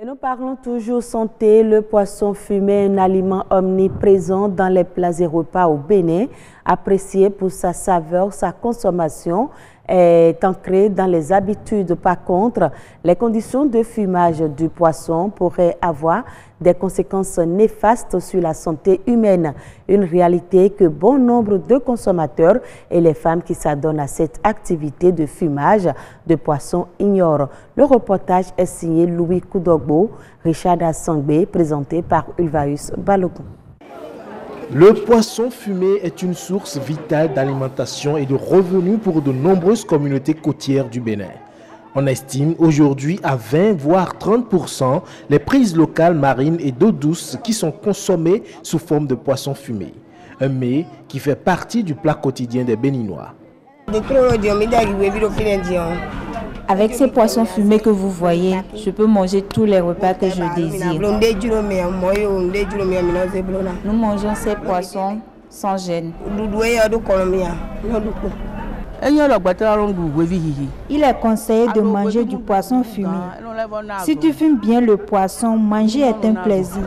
Et nous parlons toujours santé. Le poisson fumé, un aliment omniprésent dans les plats et repas au Bénin, apprécié pour sa saveur, sa consommation est ancrée dans les habitudes. Par contre, les conditions de fumage du poisson pourraient avoir des conséquences néfastes sur la santé humaine. Une réalité que bon nombre de consommateurs et les femmes qui s'adonnent à cette activité de fumage de poisson ignorent. Le reportage est signé Louis Koudogbo, Richard Assangbe, présenté par Ulvaeus Balogun. Le poisson fumé est une source vitale d'alimentation et de revenus pour de nombreuses communautés côtières du Bénin. On estime aujourd'hui à 20 voire 30% les prises locales marines et d'eau douce qui sont consommées sous forme de poisson fumé. Un mets qui fait partie du plat quotidien des Béninois. Avec ces poissons fumés que vous voyez, je peux manger tous les repas que je désire. Nous mangeons ces poissons sans gêne. Il est conseillé de manger du poisson fumé. Si tu fumes bien le poisson, manger est un plaisir.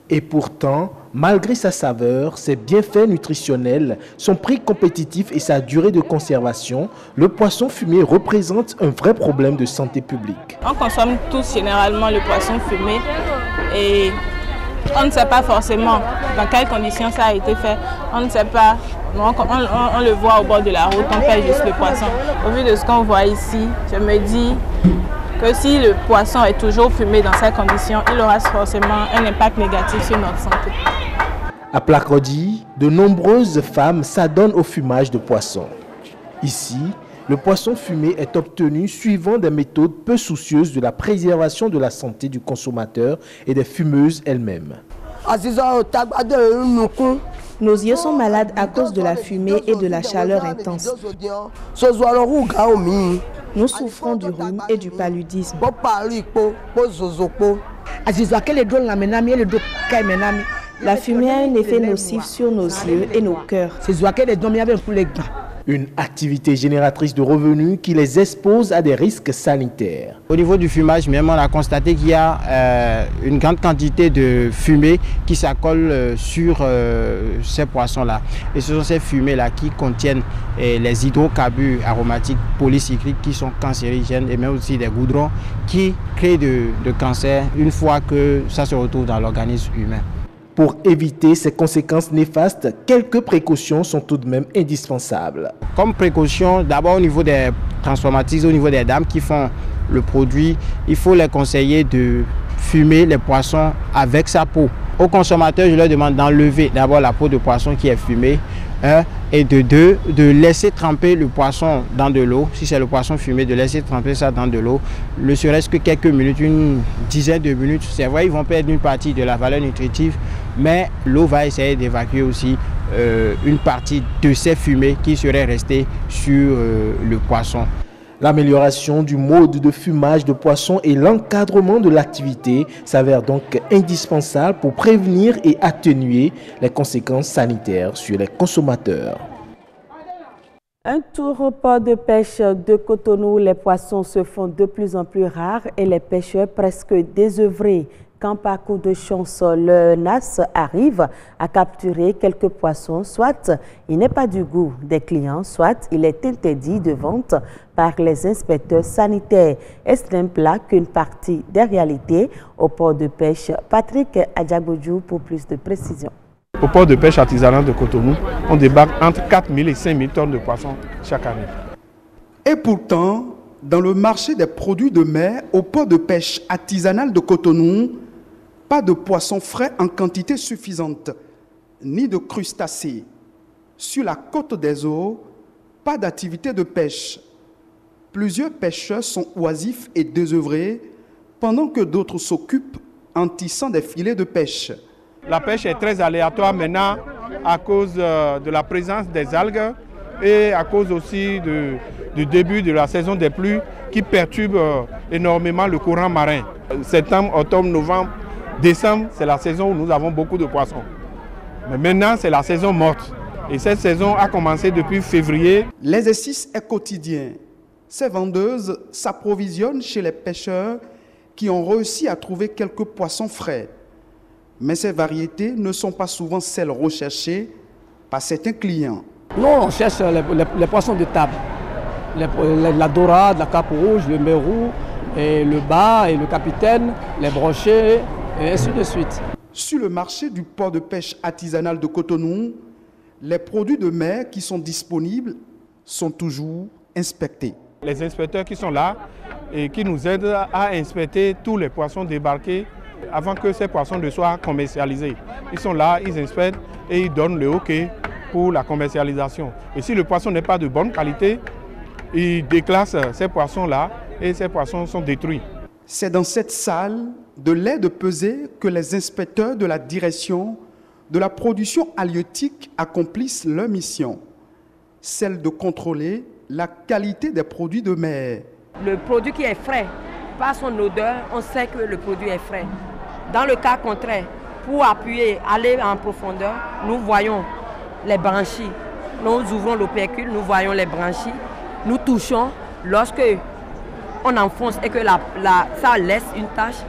Et pourtant, malgré sa saveur, ses bienfaits nutritionnels, son prix compétitif et sa durée de conservation, le poisson fumé représente un vrai problème de santé publique. On consomme tous généralement le poisson fumé et on ne sait pas forcément dans quelles conditions ça a été fait. On ne sait pas. On le voit au bord de la route, on pêche juste le poisson. Au vu de ce qu'on voit ici, je me dis que si le poisson est toujours fumé dans ces conditions, il aura forcément un impact négatif sur notre santé. À Placrody, de nombreuses femmes s'adonnent au fumage de poissons. Ici, le poisson fumé est obtenu suivant des méthodes peu soucieuses de la préservation de la santé du consommateur et des fumeuses elles-mêmes. Nos yeux sont malades à cause de la fumée et de la chaleur intense. Nous souffrons du rhume et du paludisme. La fumée a un effet nocif sur nos yeux et nos cœurs. Une activité génératrice de revenus qui les expose à des risques sanitaires. Au niveau du fumage, même on a constaté qu'il y a une grande quantité de fumée qui s'accole sur ces poissons-là. Et ce sont ces fumées-là qui contiennent les hydrocarbures aromatiques polycycliques qui sont cancérigènes et même aussi des goudrons qui créent de cancer une fois que ça se retrouve dans l'organisme humain. Pour éviter ces conséquences néfastes, quelques précautions sont tout de même indispensables. Comme précaution, d'abord au niveau des transformatrices, au niveau des dames qui font le produit, il faut les conseiller de fumer les poissons avec sa peau. Aux consommateurs, je leur demande d'enlever d'abord la peau de poisson qui est fumée, et de deux, de laisser tremper le poisson dans de l'eau. Si c'est le poisson fumé, de laisser tremper ça dans de l'eau, ne serait-ce que quelques minutes, une dizaine de minutes. C'est vrai, ils vont perdre une partie de la valeur nutritive, mais l'eau va essayer d'évacuer aussi une partie de ces fumées qui seraient restées sur le poisson. L'amélioration du mode de fumage de poisson et l'encadrement de l'activité s'avèrent donc indispensables pour prévenir et atténuer les conséquences sanitaires sur les consommateurs. Un tour au port de pêche de Cotonou, les poissons se font de plus en plus rares et les pêcheurs presque désœuvrés. Quand par coup de chance, le NAS arrive à capturer quelques poissons, soit il n'est pas du goût des clients, soit il est interdit de vente par les inspecteurs sanitaires. Est-ce un plat qu'une partie des réalités au port de pêche? Patrick Adjagodjou pour plus de précision. Au port de pêche artisanal de Cotonou, on débarque entre 4 000 et 5 000 tonnes de poissons chaque année. Et pourtant, dans le marché des produits de mer au port de pêche artisanal de Cotonou, pas de poissons frais en quantité suffisante, ni de crustacés. Sur la côte des eaux, pas d'activité de pêche. Plusieurs pêcheurs sont oisifs et désœuvrés, pendant que d'autres s'occupent en tissant des filets de pêche. La pêche est très aléatoire maintenant à cause de la présence des algues et à cause aussi du début de la saison des pluies qui perturbe énormément le courant marin. Septembre, octobre, novembre, décembre, c'est la saison où nous avons beaucoup de poissons. Mais maintenant, c'est la saison morte. Et cette saison a commencé depuis février. L'exercice est quotidien. Ces vendeuses s'approvisionnent chez les pêcheurs qui ont réussi à trouver quelques poissons frais. Mais ces variétés ne sont pas souvent celles recherchées par certains clients. Nous, on cherche les poissons de table. La dorade, la cape rouge, le mérou, et le bas et le capitaine, les brochets, et ainsi de suite. Sur le marché du port de pêche artisanal de Cotonou, les produits de mer qui sont disponibles sont toujours inspectés. Les inspecteurs qui sont là et qui nous aident à inspecter tous les poissons débarqués avant que ces poissons ne soient commercialisés. Ils sont là, ils inspectent et ils donnent le OK pour la commercialisation. Et si le poisson n'est pas de bonne qualité, ils déclassent ces poissons-là et ces poissons sont détruits. C'est dans cette salle de lait de pesée que les inspecteurs de la direction de la production halieutique accomplissent leur mission. celle de contrôler la qualité des produits de mer. Le produit qui est frais, par son odeur, on sait que le produit est frais. Dans le cas contraire, pour appuyer, aller en profondeur, nous voyons les branchies. Nous ouvrons l'opercule, nous voyons les branchies. Nous touchons. Lorsque on enfonce et que ça laisse une tache,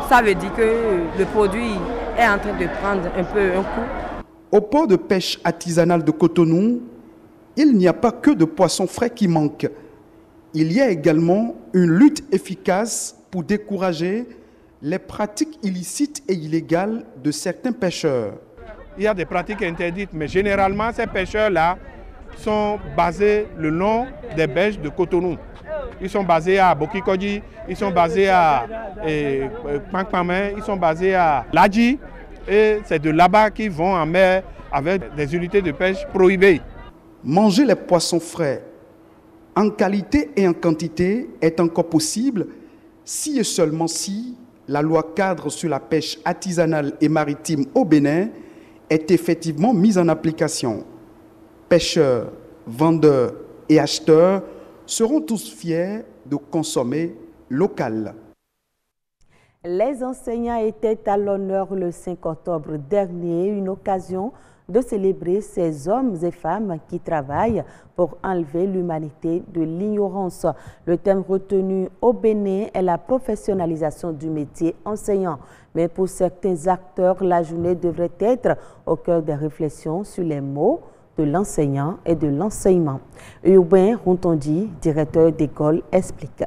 ça veut dire que le produit est en train de prendre un peu un coup. Au port de pêche artisanal de Cotonou, il n'y a pas que de poissons frais qui manquent. Il y a également une lutte efficace pour décourager les pratiques illicites et illégales de certains pêcheurs. Il y a des pratiques interdites, mais généralement ces pêcheurs-là sont basés le long des berges de Cotonou. Ils sont basés à Bokikoji, ils sont basés à Pankpamen, ils sont basés à Ladji. Et c'est de là-bas qu'ils vont en mer avec des unités de pêche prohibées. Manger les poissons frais en qualité et en quantité est encore possible si et seulement si la loi cadre sur la pêche artisanale et maritime au Bénin est effectivement mise en application. Pêcheurs, vendeurs et acheteurs seront tous fiers de consommer local. Les enseignants étaient à l'honneur le 5 octobre dernier, une occasion de célébrer ces hommes et femmes qui travaillent pour enlever l'humanité de l'ignorance. Le thème retenu au Bénin est la professionnalisation du métier enseignant. Mais pour certains acteurs, la journée devrait être au cœur des réflexions sur les mots de l'enseignant et de l'enseignement. Urbain Rontondi, directeur d'école, explique.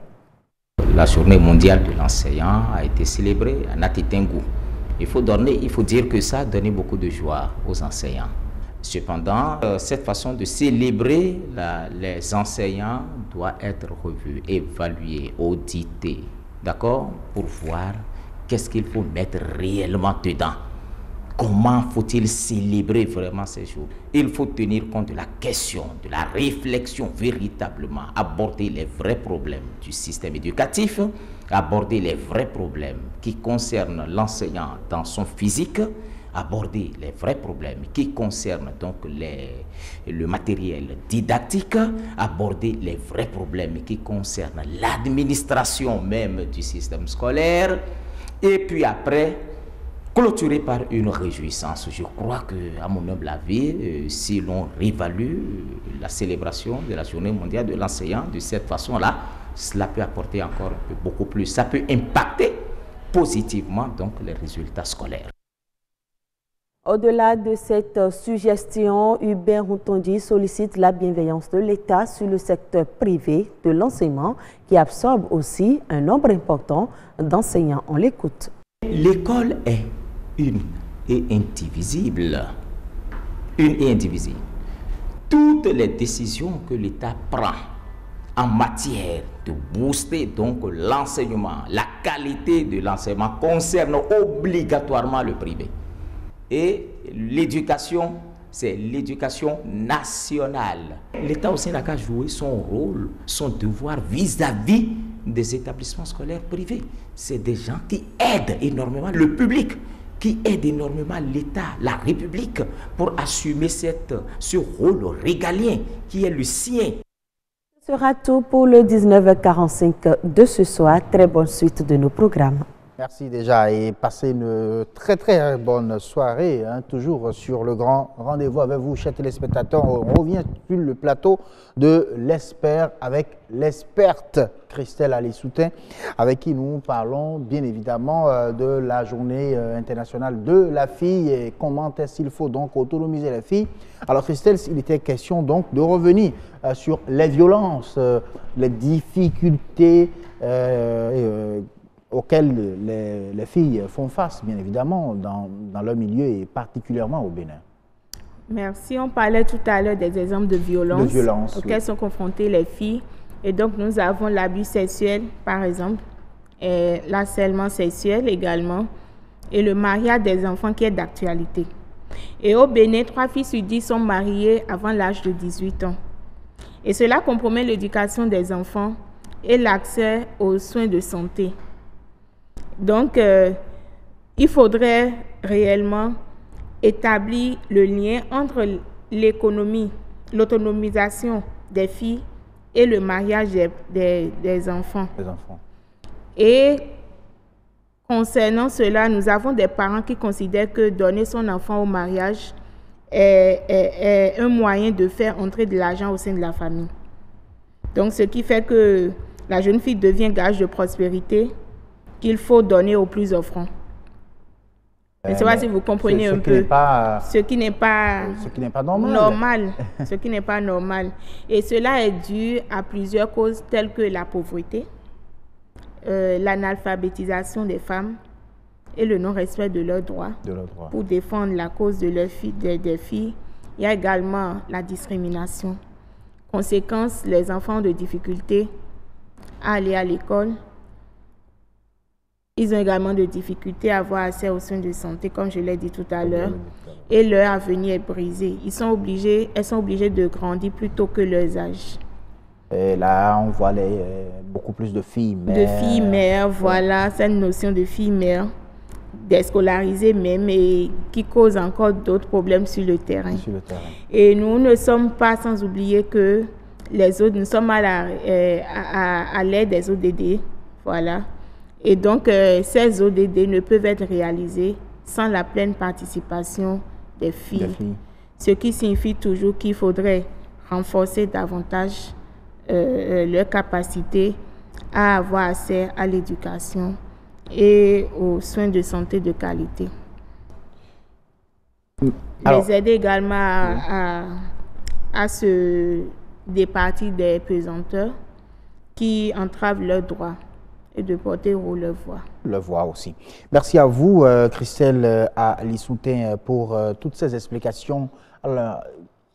La journée mondiale de l'enseignant a été célébrée à Natitengu. Il faut dire que ça a donné beaucoup de joie aux enseignants. Cependant, cette façon de célébrer les enseignants doit être revue, évaluée, auditée, d'accord, pour voir qu'est-ce qu'il faut mettre réellement dedans. Comment faut-il célébrer vraiment ces jours? Il faut tenir compte de la question, de la réflexion véritablement, aborder les vrais problèmes du système éducatif, aborder les vrais problèmes qui concernent l'enseignant dans son physique, aborder les vrais problèmes qui concernent donc le matériel didactique, aborder les vrais problèmes qui concernent l'administration même du système scolaire, et puis après, clôturé par une réjouissance. Je crois que, à mon humble avis, si l'on réévalue la célébration de la journée mondiale de l'enseignant de cette façon-là, cela peut apporter encore beaucoup plus. Ça peut impacter positivement donc les résultats scolaires. Au-delà de cette suggestion, Hubert Routondi sollicite la bienveillance de l'État sur le secteur privé de l'enseignement qui absorbe aussi un nombre important d'enseignants. On l'écoute. L'école est une et indivisible. Une et indivisible. Toutes les décisions que l'État prend en matière de booster donc l'enseignement, la qualité de l'enseignement concerne obligatoirement le privé. Et l'éducation, c'est l'éducation nationale. L'État aussi n'a qu'à jouer son rôle, son devoir vis-à-vis des établissements scolaires privés. C'est des gens qui aident énormément le public, qui aident énormément l'État, la République, pour assumer ce rôle régalien qui est le sien. Ce sera tout pour le 19h45 de ce soir. Très bonne suite de nos programmes. Merci déjà et passez une très très bonne soirée, hein, toujours sur le grand rendez-vous avec vous, chers téléspectateurs. On revient sur le plateau de l'Espère avec l'experte Christelle Alissoutin, avec qui nous parlons bien évidemment de la journée internationale de la fille et comment est-ce qu'il faut donc autonomiser les filles. Alors Christelle, il était question donc de revenir sur les violences, les difficultés auxquelles les filles font face, bien évidemment, dans leur milieu et particulièrement au Bénin. Merci. On parlait tout à l'heure des exemples de violence auxquels sont confrontées les filles. Et donc, nous avons l'abus sexuel, par exemple, et l'harcèlement sexuel également, et le mariage des enfants qui est d'actualité. Et au Bénin, 3 filles sur 10 sont mariées avant l'âge de 18 ans. Et cela compromet l'éducation des enfants et l'accès aux soins de santé. Donc, il faudrait réellement établir le lien entre l'économie l'autonomisation des filles et le mariage des enfants. Et concernant cela, nous avons des parents qui considèrent que donner son enfant au mariage est un moyen de faire entrer de l'argent au sein de la famille. Donc, ce qui fait que la jeune fille devient gage de prospérité qu'il faut donner aux plus offrants. Je ne sais pas si vous comprenez un peu. Ce qui n'est pas normal. Ce qui n'est pas normal. Et cela est dû à plusieurs causes telles que la pauvreté, l'analphabétisation des femmes et le non-respect de leurs droits. Pour défendre la cause de leurs filles, des filles. Il y a également la discrimination. Conséquence, les enfants ont de difficultés à aller à l'école. Ils ont également de difficultés à avoir accès aux soins de santé, comme je l'ai dit tout à l'heure. Et leur avenir est brisé. Elles sont obligées de grandir plus tôt que leurs âges. Et là, on voit beaucoup plus de filles mères. De filles mères, voilà, cette notion de filles mères, déscolarisées même, et qui cause encore d'autres problèmes sur le terrain. Et nous ne sommes pas sans oublier que nous sommes à l'aide des ODD, voilà. Et donc, ces ODD ne peuvent être réalisés sans la pleine participation des filles. Ce qui signifie toujours qu'il faudrait renforcer davantage leur capacité à avoir accès à l'éducation et aux soins de santé de qualité. Les aider également à se départir des pesanteurs qui entravent leurs droits et de porter haut leur voix. Le voix aussi. Merci à vous, Christelle Alisoutin, pour toutes ces explications. Alors,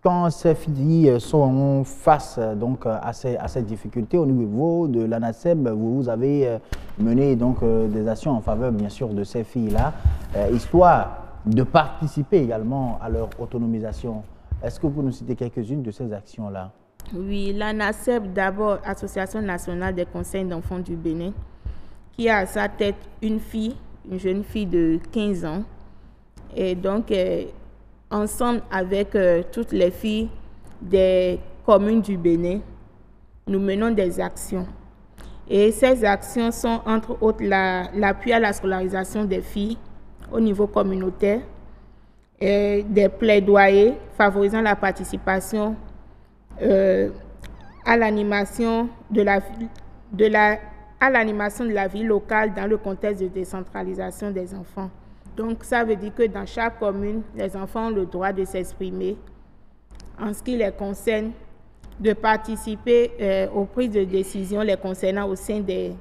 quand ces filles sont face donc, à ces difficultés au niveau de l'ANASEB, vous avez mené donc, des actions en faveur, bien sûr, de ces filles-là, histoire de participer également à leur autonomisation. Est-ce que vous nous citez quelques-unes de ces actions-là? Oui, l'ANASEB, d'abord, Association nationale des conseils d'enfants du Bénin, qui a à sa tête une jeune fille de 15 ans. Et donc, ensemble avec toutes les filles des communes du Bénin, nous menons des actions. Et ces actions sont, entre autres, l'appui à la scolarisation des filles au niveau communautaire, et des plaidoyers favorisant la participation à l'animation de la vie locale dans le contexte de décentralisation des enfants. Donc, ça veut dire que dans chaque commune, les enfants ont le droit de s'exprimer en ce qui les concerne, de participer aux prises de décision les concernant au sein des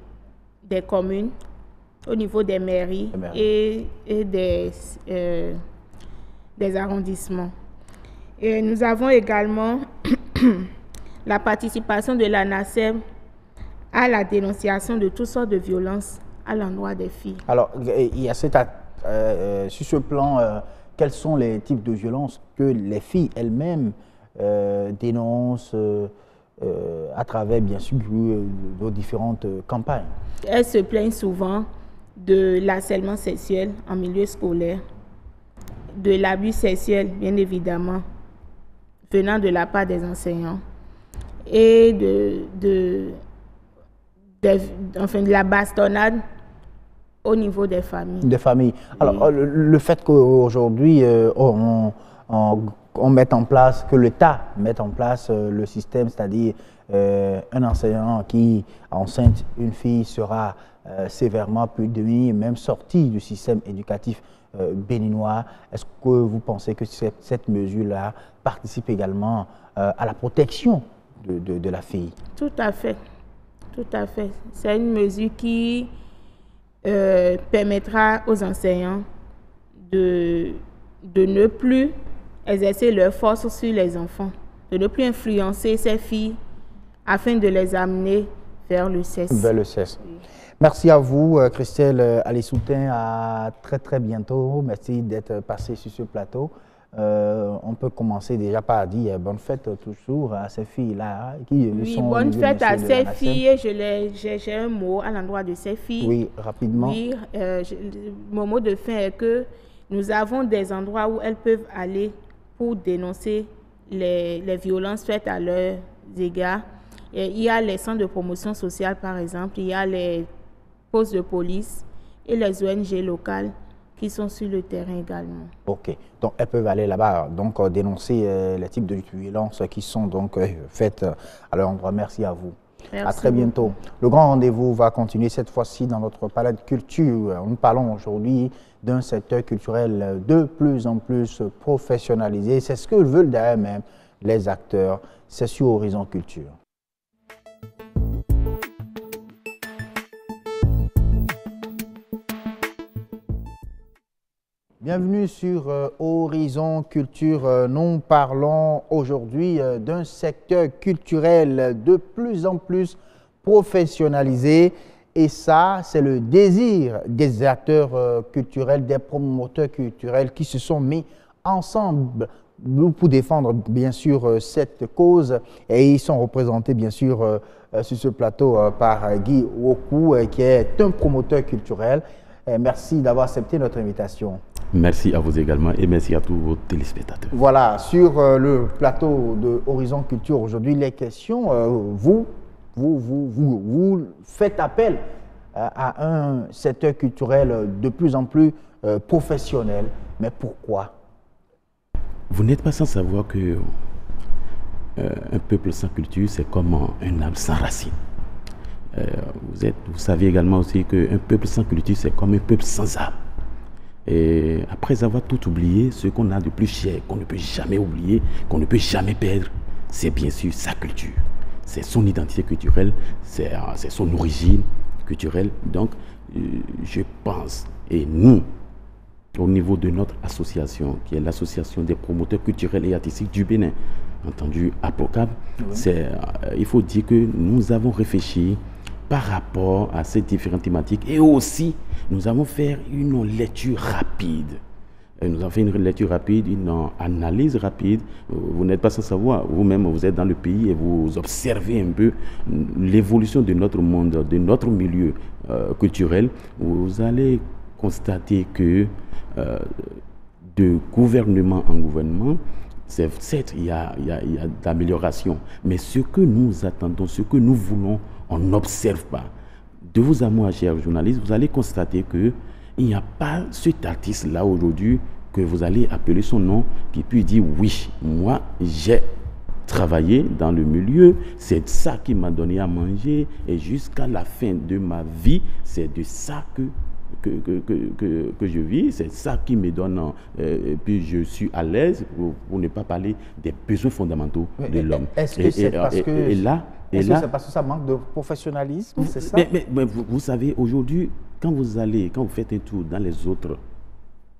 communes, au niveau des mairies et des arrondissements. Et nous avons également la participation de l'ANASEB à la dénonciation de toutes sortes de violences à l'endroit des filles. Alors, il y a sur ce plan, quels sont les types de violences que les filles elles-mêmes dénoncent à travers, bien sûr, nos différentes campagnes? Elles se plaignent souvent de l'harcèlement sexuel en milieu scolaire, de l'abus sexuel, bien évidemment, venant de la part des enseignants, et de la bastonnade au niveau des familles. Des familles. Alors, le fait qu'aujourd'hui, on mette en place, que l'État mette en place le système, c'est-à-dire un enseignant qui enceinte une fille sera sévèrement puni, même sorti du système éducatif béninois. Est-ce que vous pensez que cette mesure-là participe également à la protection de la fille? Tout à fait. Tout à fait. C'est une mesure qui permettra aux enseignants de ne plus exercer leur force sur les enfants, de ne plus influencer ces filles afin de les amener vers le CES. Vers le CES. Oui. Merci à vous, Christelle Alisoutin. À très, très bientôt. Merci d'être passée sur ce plateau. On peut commencer déjà par dire bonne fête toujours à ces filles-là. Oui, bonne fête à ces filles. J'ai un mot à l'endroit de ces filles. Oui, rapidement. Oui, mon mot de fin est que nous avons des endroits où elles peuvent aller pour dénoncer les violences faites à leurs égards. Et il y a les centres de promotion sociale, par exemple, il y a les postes de police et les ONG locales qui sont sur le terrain également. Ok, donc elles peuvent aller là-bas, donc dénoncer les types de violences qui sont donc faites à leur endroit. Merci à vous. Merci à très bientôt. Le grand rendez-vous va continuer cette fois-ci dans notre palais de culture. Nous parlons aujourd'hui d'un secteur culturel de plus en plus professionnalisé. C'est ce que veulent d'ailleurs même les acteurs. C'est sur Horizon Culture. Bienvenue sur Horizon Culture. Nous parlons aujourd'hui d'un secteur culturel de plus en plus professionnalisé. Et ça, c'est le désir des acteurs culturels, des promoteurs culturels qui se sont mis ensemble pour défendre bien sûr cette cause. Et ils sont représentés bien sûr sur ce plateau par Guy Woku, qui est un promoteur culturel. Merci d'avoir accepté notre invitation. Merci à vous également et merci à tous vos téléspectateurs. Voilà, sur le plateau de Horizon Culture aujourd'hui, les questions, vous faites appel à un secteur culturel de plus en plus professionnel. Mais pourquoi? Vous n'êtes pas sans savoir que un peuple sans culture, c'est comme un arbre sans racines. Vous savez également aussi qu'un peuple sans culture, c'est comme un peuple sans âme. Et après avoir tout oublié, ce qu'on a de plus cher, qu'on ne peut jamais oublier, qu'on ne peut jamais perdre, c'est bien sûr sa culture. C'est son identité culturelle, c'est son origine culturelle. Donc, je pense, et nous, au niveau de notre association, qui est l'association des promoteurs culturels et artistiques du Bénin, entendu APROCAB, il faut dire que nous avons réfléchi par rapport à ces différentes thématiques et aussi nous avons fait une lecture rapide. Nous avons fait une lecture rapide, une analyse rapide. Vous n'êtes pas sans savoir, vous-même vous êtes dans le pays et vous observez un peu l'évolution de notre monde, de notre milieu culturel. Vous allez constater que de gouvernement en gouvernement, certes, il y a d'amélioration, mais ce que nous attendons, ce que nous voulons, on n'observe pas. De vous à moi, chers journalistes, vous allez constater qu'il n'y a pas cet artiste-là aujourd'hui que vous allez appeler son nom qui peut dire oui, moi j'ai travaillé dans le milieu, c'est ça qui m'a donné à manger et jusqu'à la fin de ma vie, c'est de ça que je vis, c'est ça qui me donne, et puis je suis à l'aise pour ne pas parler des besoins fondamentaux de l'homme. Est-ce que c'est parce que ça manque de professionnalisme, c'est ça? Mais vous savez, aujourd'hui, quand vous faites un tour dans les autres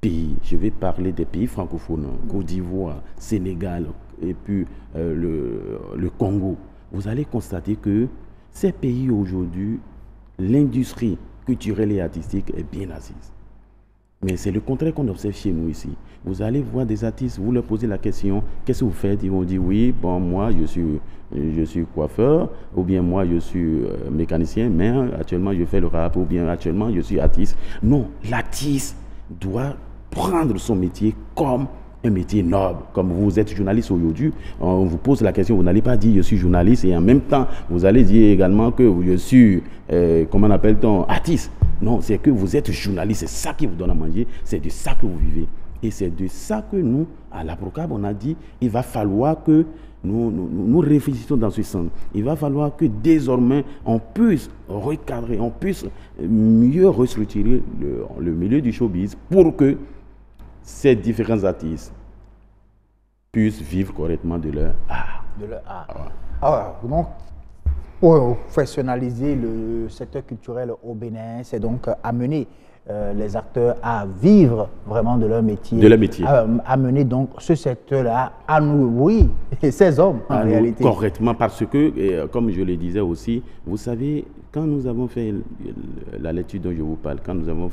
pays, je vais parler des pays francophones, Côte d'Ivoire, Sénégal, et puis le Congo, vous allez constater que ces pays aujourd'hui, l'industrie culturelle et artistique est bien assise. Mais c'est le contraire qu'on observe chez nous ici. Vous allez voir des artistes, vous leur posez la question, qu'est-ce que vous faites? Ils vont dire, oui, bon, moi, je suis coiffeur, ou bien moi, je suis mécanicien, mais actuellement, je fais le rap, ou bien actuellement, je suis artiste. Non, l'artiste doit prendre son métier comme un métier noble. Comme vous êtes journaliste aujourd'hui, on vous pose la question, vous n'allez pas dire je suis journaliste et en même temps, vous allez dire également que je suis, comment appelle-t-on, artiste. Non, c'est que vous êtes journaliste, c'est ça qui vous donne à manger, c'est de ça que vous vivez. Et c'est de ça que nous, à l'APROCAB, on a dit, il va falloir que nous réfléchissons dans ce sens. Il va falloir que désormais, on puisse recadrer, on puisse mieux restructurer le milieu du showbiz pour que ces différents artistes puissent vivre correctement de leur art. De leur art. Alors, donc, pour professionnaliser le secteur culturel au Bénin, c'est donc amener les acteurs à vivre vraiment de leur métier. De leur métier. Amener donc ce secteur-là à nous, oui, et ces hommes en réalité. Correctement, parce que, comme je le disais aussi, vous savez, quand nous avons fait la lecture dont je vous parle, quand nous avons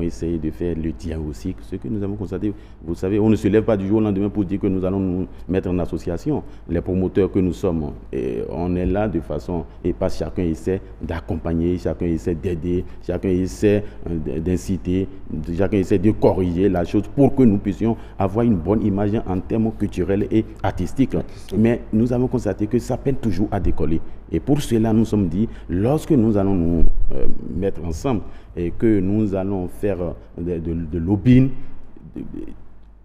essayé de faire le diagnostic, ce que nous avons constaté, vous savez, on ne se lève pas du jour au lendemain pour dire que nous allons nous mettre en association. Les promoteurs que nous sommes, et on est là de façon, et pas chacun essaie d'accompagner, chacun essaie d'aider, chacun essaie d'inciter, chacun essaie de corriger la chose pour que nous puissions avoir une bonne image en termes culturels et artistiques. Mais nous avons constaté que ça peine toujours à décoller. Et pour cela, nous sommes dit, lorsque nous allons nous mettre ensemble et que nous allons faire de lobbying,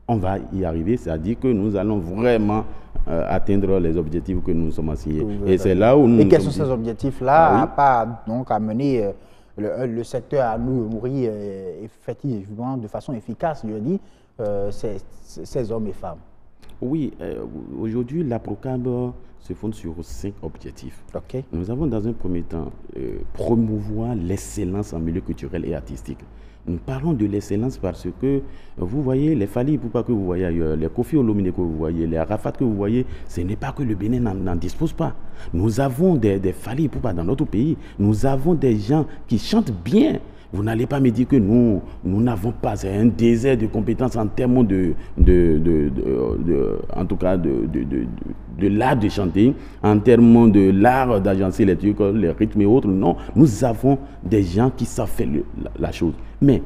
on va y arriver, c'est-à-dire que nous allons vraiment atteindre les objectifs que nous sommes assignés. Et c'est là où nous... Et quels sont ces objectifs-là, pas donc à mener le secteur à nous nourrir effectivement de façon efficace, je dis, ces hommes et femmes? Oui, aujourd'hui, la PROCAB se fonde sur 5 objectifs. Nous avons dans un premier temps promouvoir l'excellence en milieu culturel et artistique. Nous parlons de l'excellence parce que vous voyez les Fally Ipupa que vous voyez ailleurs, les Koffi Olomide que vous voyez, les Arafat que vous voyez, ce n'est pas que le Bénin n'en dispose pas. Nous avons des Fally Ipupa dans notre pays, nous avons des gens qui chantent bien. Vous n'allez pas me dire que nous n'avons pas un désert de compétences en termes en tout cas de l'art de chanter, en termes de l'art d'agencer les trucs, les rythmes et autres. Non, nous avons des gens qui savent faire la chose. Mais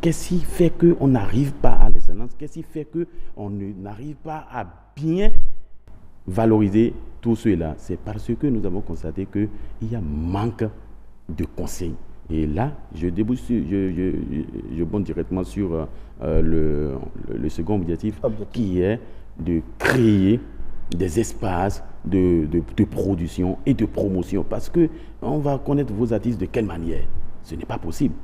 qu'est-ce qui fait qu'on n'arrive pas à l'excellence? Qu'est-ce qui fait qu'on n'arrive pas à bien valoriser tout cela? C'est parce que nous avons constaté qu'il y a manque de conseils. Et là, je bonde directement sur le second objectif, qui est de créer des espaces de production et de promotion. Parce qu'on va connaître vos artistes de quelle manière? Ce n'est pas possible.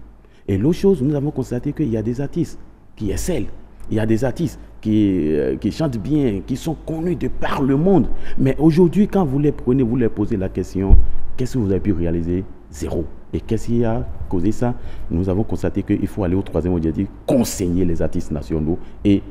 Et l'autre chose, nous avons constaté qu'il y a des artistes qui excellent. Il y a des artistes qui chantent bien, qui sont connus de par le monde. Mais aujourd'hui, quand vous les prenez, vous leur posez la question, qu'est-ce que vous avez pu réaliser? Zéro. Et qu'est-ce qui a causé ça? Nous avons constaté qu'il faut aller au troisième objectif, conseiller les artistes nationaux et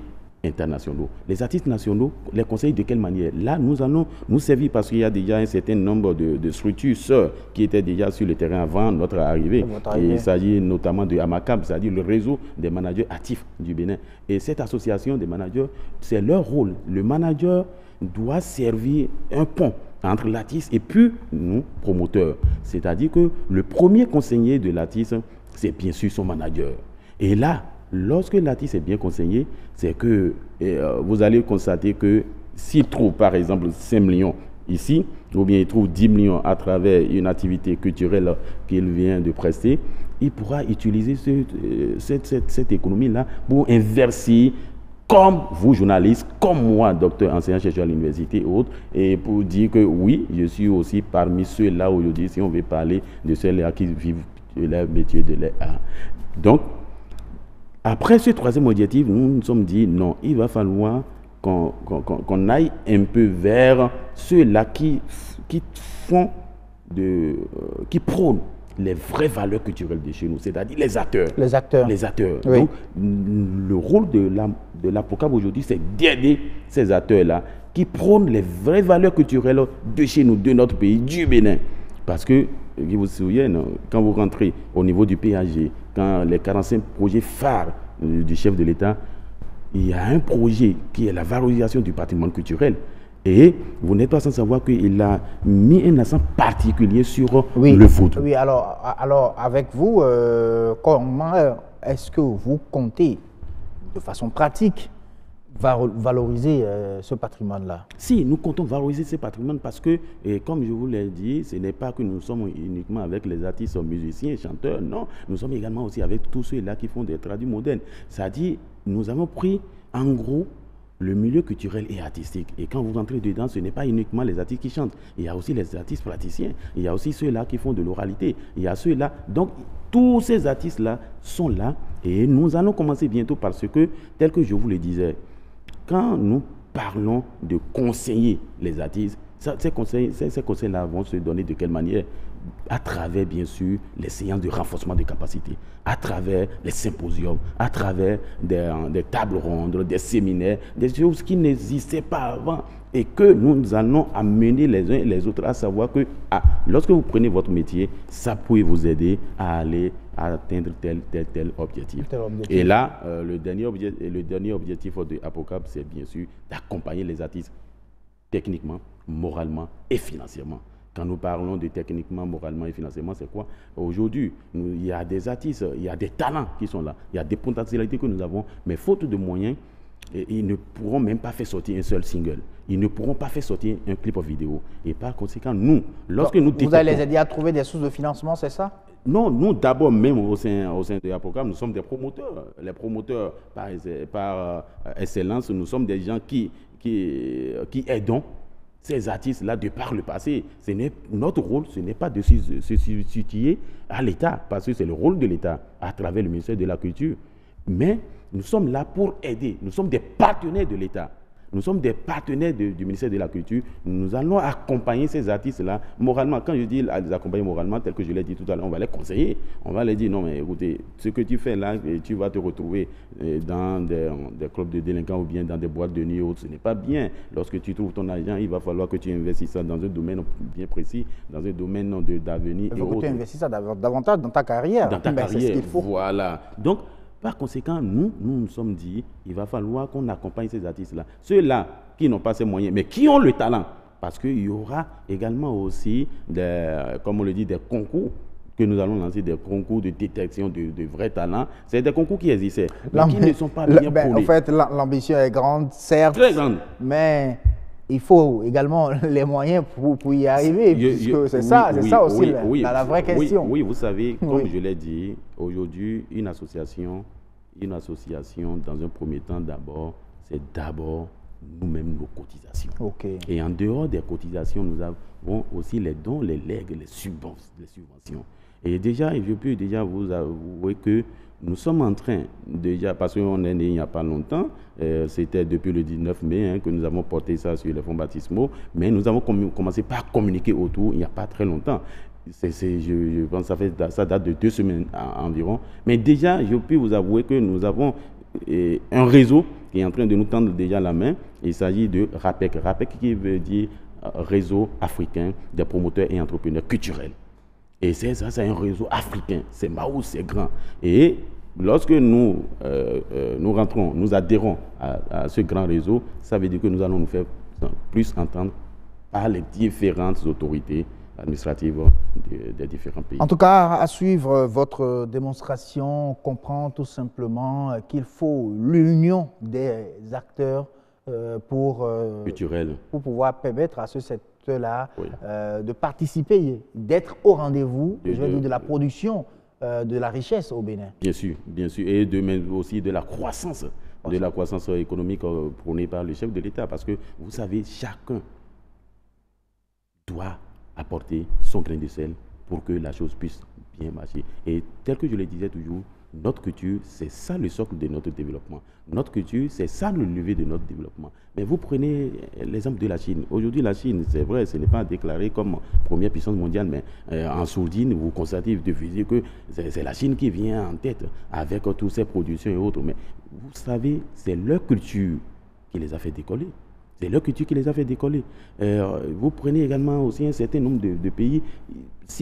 internationaux. Les artistes nationaux, les conseils de quelle manière? Là, nous allons nous servir parce qu'il y a déjà un certain nombre de structures sœurs qui étaient déjà sur le terrain avant notre arrivée. Et il s'agit notamment de AMACAB, c'est-à-dire le réseau des managers actifs du Bénin. Et cette association des managers, c'est leur rôle. Le manager doit servir un pont entre l'artiste et puis nous, promoteurs. C'est-à-dire que le premier conseiller de l'artiste, c'est bien sûr son manager. Et là, lorsque l'artiste est bien conseillé, c'est que vous allez constater que s'il trouve par exemple 5 millions ici, ou bien il trouve 10 millions à travers une activité culturelle qu'il vient de prester, il pourra utiliser cette économie-là pour inverser, comme vous, journalistes, comme moi, docteur, enseignant, chercheur à l'université et autres, et pour dire que oui, je suis aussi parmi ceux-là aujourd'hui, si on veut parler de ceux-là qui vivent de leur métier, de leur art. Donc, après ce troisième objectif, nous nous sommes dit non, il va falloir qu'on aille un peu vers ceux-là qui prônent les vraies valeurs culturelles de chez nous, c'est-à-dire les acteurs. Les acteurs. Les acteurs. Oui. Donc, le rôle de la PROCAB aujourd'hui, c'est d'aider ces acteurs-là qui prônent les vraies valeurs culturelles de chez nous, de notre pays, du Bénin. Parce que, vous vous souvenez, quand vous rentrez au niveau du PAG, quand les 45 projets phares du chef de l'État, il y a un projet qui est la valorisation du patrimoine culturel. Et vous n'êtes pas sans savoir qu'il a mis un accent particulier sur le foot. Oui, alors avec vous, comment est-ce que vous comptez de façon pratique valoriser ce patrimoine-là? Si, nous comptons valoriser ce patrimoine parce que, comme je vous l'ai dit, ce n'est pas que nous sommes uniquement avec les artistes, musiciens, chanteurs, non. Nous sommes également aussi avec tous ceux-là qui font des traduits modernes. C'est-à-dire, nous avons pris en gros le milieu culturel et artistique. Et quand vous entrez dedans, ce n'est pas uniquement les artistes qui chantent. Il y a aussi les artistes praticiens. Il y a aussi ceux-là qui font de l'oralité. Il y a ceux-là. Donc, tous ces artistes-là sont là. Et nous allons commencer bientôt parce que, tel que je vous le disais, quand nous parlons de conseiller les artistes, ces conseils-là vont se donner de quelle manière? À travers, bien sûr, les séances de renforcement des capacités, à travers les symposiums, à travers des tables rondes, des séminaires, des choses qui n'existaient pas avant et que nous allons amener les uns et les autres à savoir que lorsque vous prenez votre métier, ça peut vous aider à aller à atteindre tel objectif. Et là, le dernier objectif de APROCAB, c'est bien sûr d'accompagner les artistes techniquement, moralement et financièrement. Quand nous parlons de techniquement, moralement et financièrement, c'est quoi? Aujourd'hui, il y a des artistes, il y a des talents qui sont là, il y a des potentialités que nous avons, mais faute de moyens, ils ne pourront même pas faire sortir un seul single. Ils ne pourront pas faire sortir un clip vidéo. Et par conséquent, nous, lorsque nous vous allez les aider à trouver des sources de financement, c'est ça? Non, nous d'abord, même au sein de la programme, nous sommes des promoteurs. Les promoteurs, par excellence, nous sommes des gens qui aidons ces artistes-là de par le passé. Notre rôle, ce n'est pas de se substituer à l'État, parce que c'est le rôle de l'État à travers le ministère de la Culture. Mais nous sommes là pour aider. Nous sommes des partenaires de l'État. Nous sommes des partenaires du ministère de la Culture. Nous allons accompagner ces artistes-là moralement. Quand je dis les accompagner moralement, tel que je l'ai dit tout à l'heure, on va les conseiller. On va les dire, non mais écoutez, ce que tu fais là, tu vas te retrouver dans des clubs de délinquants ou bien dans des boîtes de nuit ou autres. Ce n'est pas bien. Lorsque tu trouves ton argent, il va falloir que tu investisses ça dans un domaine bien précis, dans un domaine d'avenir et autres. Il faut que tu investisses ça davantage dans ta carrière. Dans ta carrière, c'est ce qu'il faut. Voilà. Donc, par conséquent, nous nous sommes dit, il va falloir qu'on accompagne ces artistes-là. Ceux-là qui n'ont pas ces moyens, mais qui ont le talent. Parce qu'il y aura également aussi, comme on le dit, des concours que nous allons lancer, des concours de détection de vrais talents. C'est des concours qui existaient, mais qui ne sont pas bien prônés. En fait, l'ambition est grande, certes. Très grande. Mais il faut également les moyens pour y arriver, puisque c'est ça aussi la vraie question. Oui, vous savez, comme je l'ai dit, aujourd'hui, une association, dans un premier temps, c'est d'abord nous-mêmes nos cotisations. Et en dehors des cotisations, nous avons aussi les dons, les legs, les subventions. Et déjà, je peux déjà vous avouer que nous sommes en train, déjà, parce qu'on est né il n'y a pas longtemps, c'était depuis le 19 mai que nous avons porté ça sur les fonds baptismaux, mais nous avons commencé par communiquer autour il n'y a pas très longtemps. Je pense que ça date de 2 semaines environ. Mais déjà, je peux vous avouer que nous avons un réseau qui est en train de nous tendre déjà la main. Il s'agit de RAPEC. RAPEC qui veut dire Réseau africain des promoteurs et entrepreneurs culturels. Et c'est un réseau africain. C'est Mao, c'est grand. Et lorsque nous rentrons, nous adhérons à ce grand réseau, ça veut dire que nous allons nous faire plus entendre par les différentes autorités administratives des différents pays. En tout cas, à suivre votre démonstration, on comprend tout simplement qu'il faut l'union des acteurs pour pouvoir permettre à ce secteur-là de participer, d'être au rendez-vous de la production de la richesse au Bénin. Bien sûr, et aussi de la croissance économique prônée par le chef de l'État, parce que vous savez, chacun doit apporter son grain de sel pour que la chose puisse bien marcher. Et tel que je le disais toujours, notre culture, c'est ça le socle de notre développement. Notre culture, c'est ça le levier de notre développement. Mais vous prenez l'exemple de la Chine. Aujourd'hui, la Chine, c'est vrai, ce n'est pas déclaré comme première puissance mondiale, mais en sourdine, vous constatez que c'est la Chine qui vient en tête avec toutes ses productions et autres. Mais vous savez, c'est leur culture qui les a fait décoller. C'est leur culture qui les a fait décoller. Vous prenez également aussi un certain nombre de pays.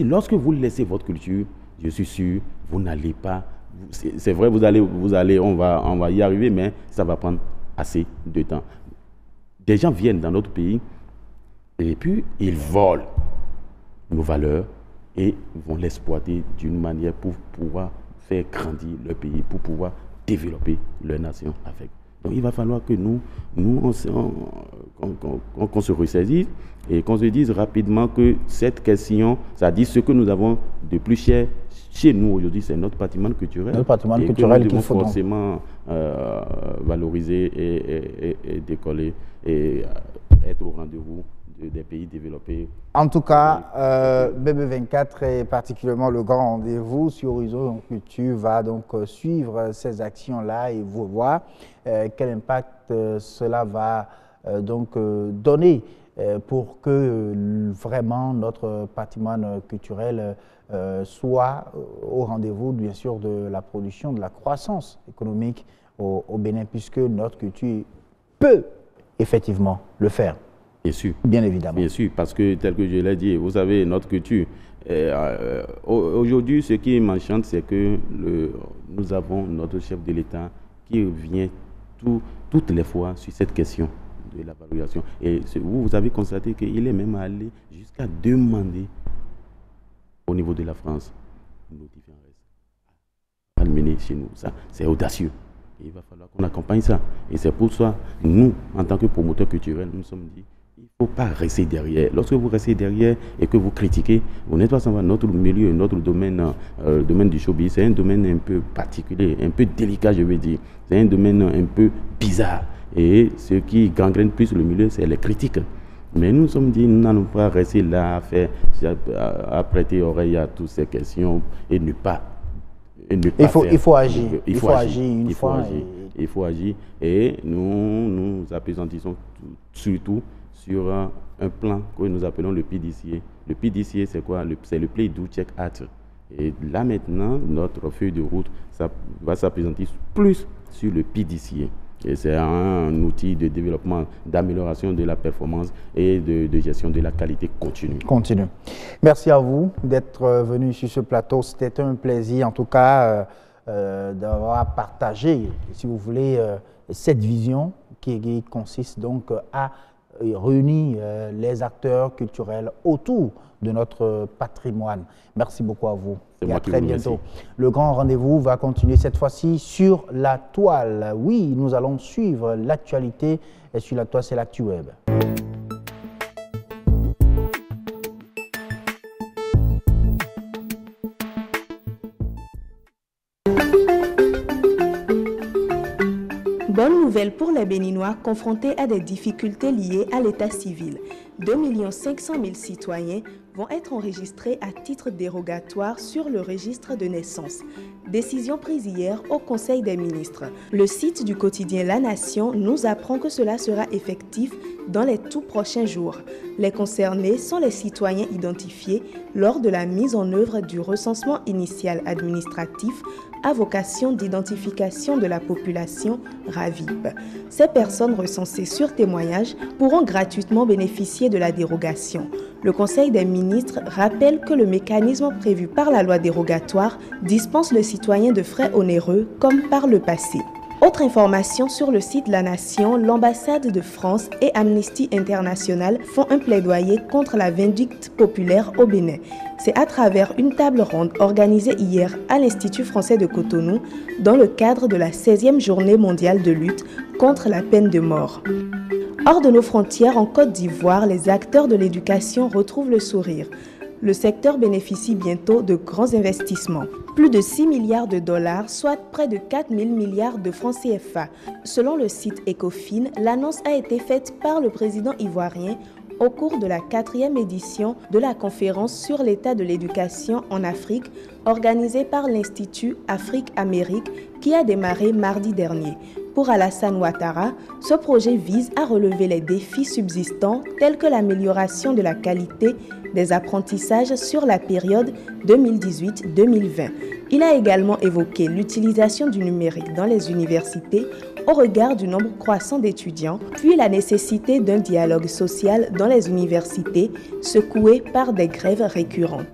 Lorsque vous laissez votre culture, je suis sûr, vous n'allez pas. C'est vrai, on va y arriver, mais ça va prendre assez de temps. Des gens viennent dans notre pays et puis ils volent nos valeurs et vont l'exploiter d'une manière pour pouvoir faire grandir leur pays, pour pouvoir développer leur nation avec. Donc il va falloir que qu'on se ressaisisse et qu'on se dise rapidement que cette question, ça dit ce que nous avons de plus cher chez nous aujourd'hui, c'est notre patrimoine culturel. Notre patrimoine culturel qu'il faut forcément valoriser et décoller et être au rendez-vous des pays développés. En tout cas, BB24 est particulièrement le grand rendez-vous sur Horizon Culture va donc suivre ces actions-là et vous voir quel impact cela va donc donner pour que vraiment notre patrimoine culturel soit au rendez-vous, bien sûr, de la production, de la croissance économique au Bénin, puisque notre culture peut effectivement le faire. Bien sûr. Bien évidemment. Bien sûr, parce que tel que je l'ai dit, vous savez, notre culture, aujourd'hui, ce qui m'enchante, c'est que nous avons notre chef de l'État qui vient toutes les fois sur cette question de la valorisation. Et vous avez constaté qu'il est même allé jusqu'à demander au niveau de la France notifier un reste. Amener chez nous, ça, c'est audacieux. Et il va falloir qu'on accompagne ça. Et c'est pour ça, nous, en tant que promoteurs culturels, nous nous sommes dit, il ne faut pas rester derrière. Lorsque vous restez derrière et que vous critiquez, vous n'êtes pas sans voir notre milieu, notre domaine, le domaine du showbiz, c'est un domaine un peu particulier, un peu délicat, je veux dire. C'est un domaine un peu bizarre. Et ce qui gangrène plus le milieu, c'est les critiques. Mais nous nous sommes dit, nous n'allons pas rester là à prêter oreille à toutes ces questions et ne pas. Il faut agir. Il faut agir. Et nous appesantissons surtout sur un plan que nous appelons le PDCA. Le PDCA, c'est quoi? C'est le Play Do Check Act. Et là maintenant, notre feuille de route va s'appesantir plus sur le PDCA. Et c'est un outil de développement, d'amélioration de la performance et de gestion de la qualité continue. Merci à vous d'être venu sur ce plateau. C'était un plaisir, en tout cas, d'avoir partagé, si vous voulez, cette vision qui consiste donc à réunir les acteurs culturels autour de notre patrimoine. Merci beaucoup à vous. Et à très bientôt. Le grand rendez-vous va continuer cette fois-ci sur la toile. Oui, nous allons suivre l'actualité et sur la toile, c'est l'ActuWeb. Bonne nouvelle pour les Béninois confrontés à des difficultés liées à l'état civil. 2 500 000 citoyens vont être enregistrés à titre dérogatoire sur le registre de naissance. Décision prise hier au Conseil des ministres. Le site du quotidien La Nation nous apprend que cela sera effectif dans les tout prochains jours. Les concernés sont les citoyens identifiés lors de la mise en œuvre du recensement initial administratif à vocation d'identification de la population RAVIP. Ces personnes recensées sur témoignage pourront gratuitement bénéficier de la dérogation. Le Conseil des ministres rappelle que le mécanisme prévu par la loi dérogatoire dispense le citoyen de frais onéreux comme par le passé. Autre information sur le site La Nation, l'ambassade de France et Amnesty International font un plaidoyer contre la vindicte populaire au Bénin. C'est à travers une table ronde organisée hier à l'Institut français de Cotonou dans le cadre de la 16e journée mondiale de lutte contre la peine de mort. Hors de nos frontières, en Côte d'Ivoire, les acteurs de l'éducation retrouvent le sourire. Le secteur bénéficie bientôt de grands investissements. Plus de 6 milliards de dollars, soit près de 4 000 milliards de francs CFA. Selon le site Ecofin, l'annonce a été faite par le président ivoirien au cours de la 4e édition de la conférence sur l'état de l'éducation en Afrique, organisée par l'Institut Afrique-Amérique, qui a démarré mardi dernier. Pour Alassane Ouattara, ce projet vise à relever les défis subsistants tels que l'amélioration de la qualité des apprentissages sur la période 2018-2020. Il a également évoqué l'utilisation du numérique dans les universités au regard du nombre croissant d'étudiants, puis la nécessité d'un dialogue social dans les universités secouées par des grèves récurrentes.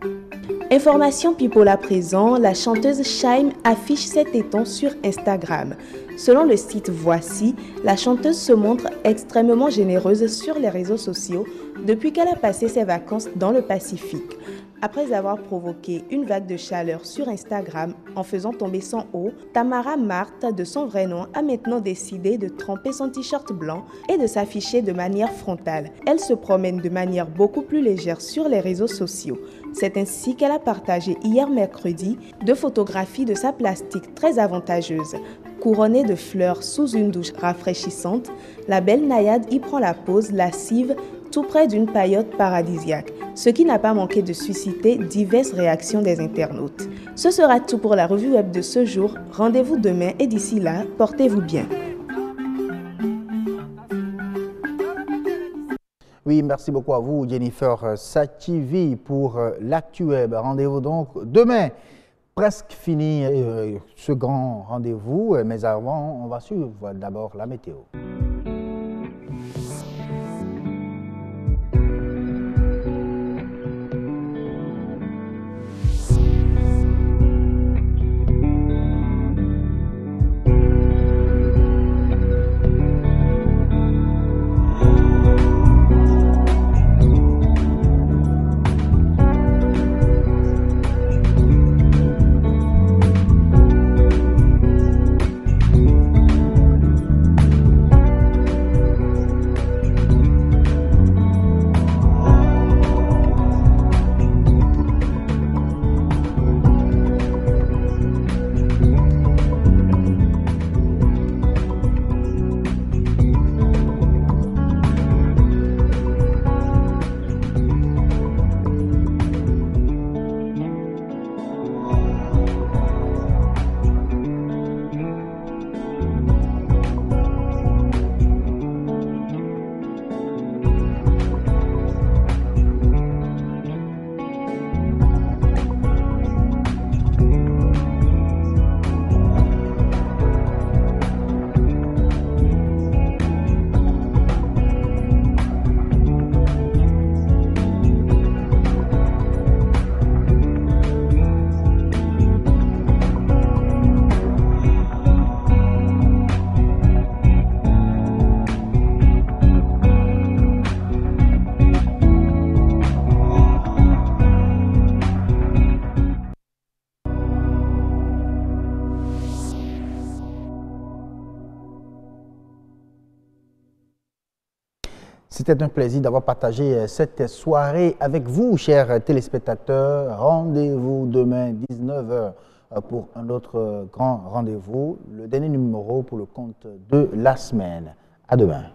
Information people à présent, la chanteuse Shaim affiche ses tétons sur Instagram. Selon le site Voici, la chanteuse se montre extrêmement généreuse sur les réseaux sociaux depuis qu'elle a passé ses vacances dans le Pacifique. Après avoir provoqué une vague de chaleur sur Instagram en faisant tomber son eau, Tamara Marthe, de son vrai nom, a maintenant décidé de tremper son t-shirt blanc et de s'afficher de manière frontale. Elle se promène de manière beaucoup plus légère sur les réseaux sociaux. C'est ainsi qu'elle a partagé hier mercredi 2 photographies de sa plastique très avantageuse. Couronnée de fleurs sous une douche rafraîchissante, la belle naïade y prend la pose lascive tout près d'une paillote paradisiaque, ce qui n'a pas manqué de susciter diverses réactions des internautes. Ce sera tout pour la revue web de ce jour. Rendez-vous demain et d'ici là, portez-vous bien. Oui, merci beaucoup à vous, Jennifer Sachivi, pour l'ActuWeb. Rendez-vous donc demain. Presque fini ce grand rendez-vous, mais avant, on va suivre d'abord la météo. C'était un plaisir d'avoir partagé cette soirée avec vous, chers téléspectateurs. Rendez-vous demain, 19h, pour un autre grand rendez-vous. Le dernier numéro pour le compte de la semaine. À demain.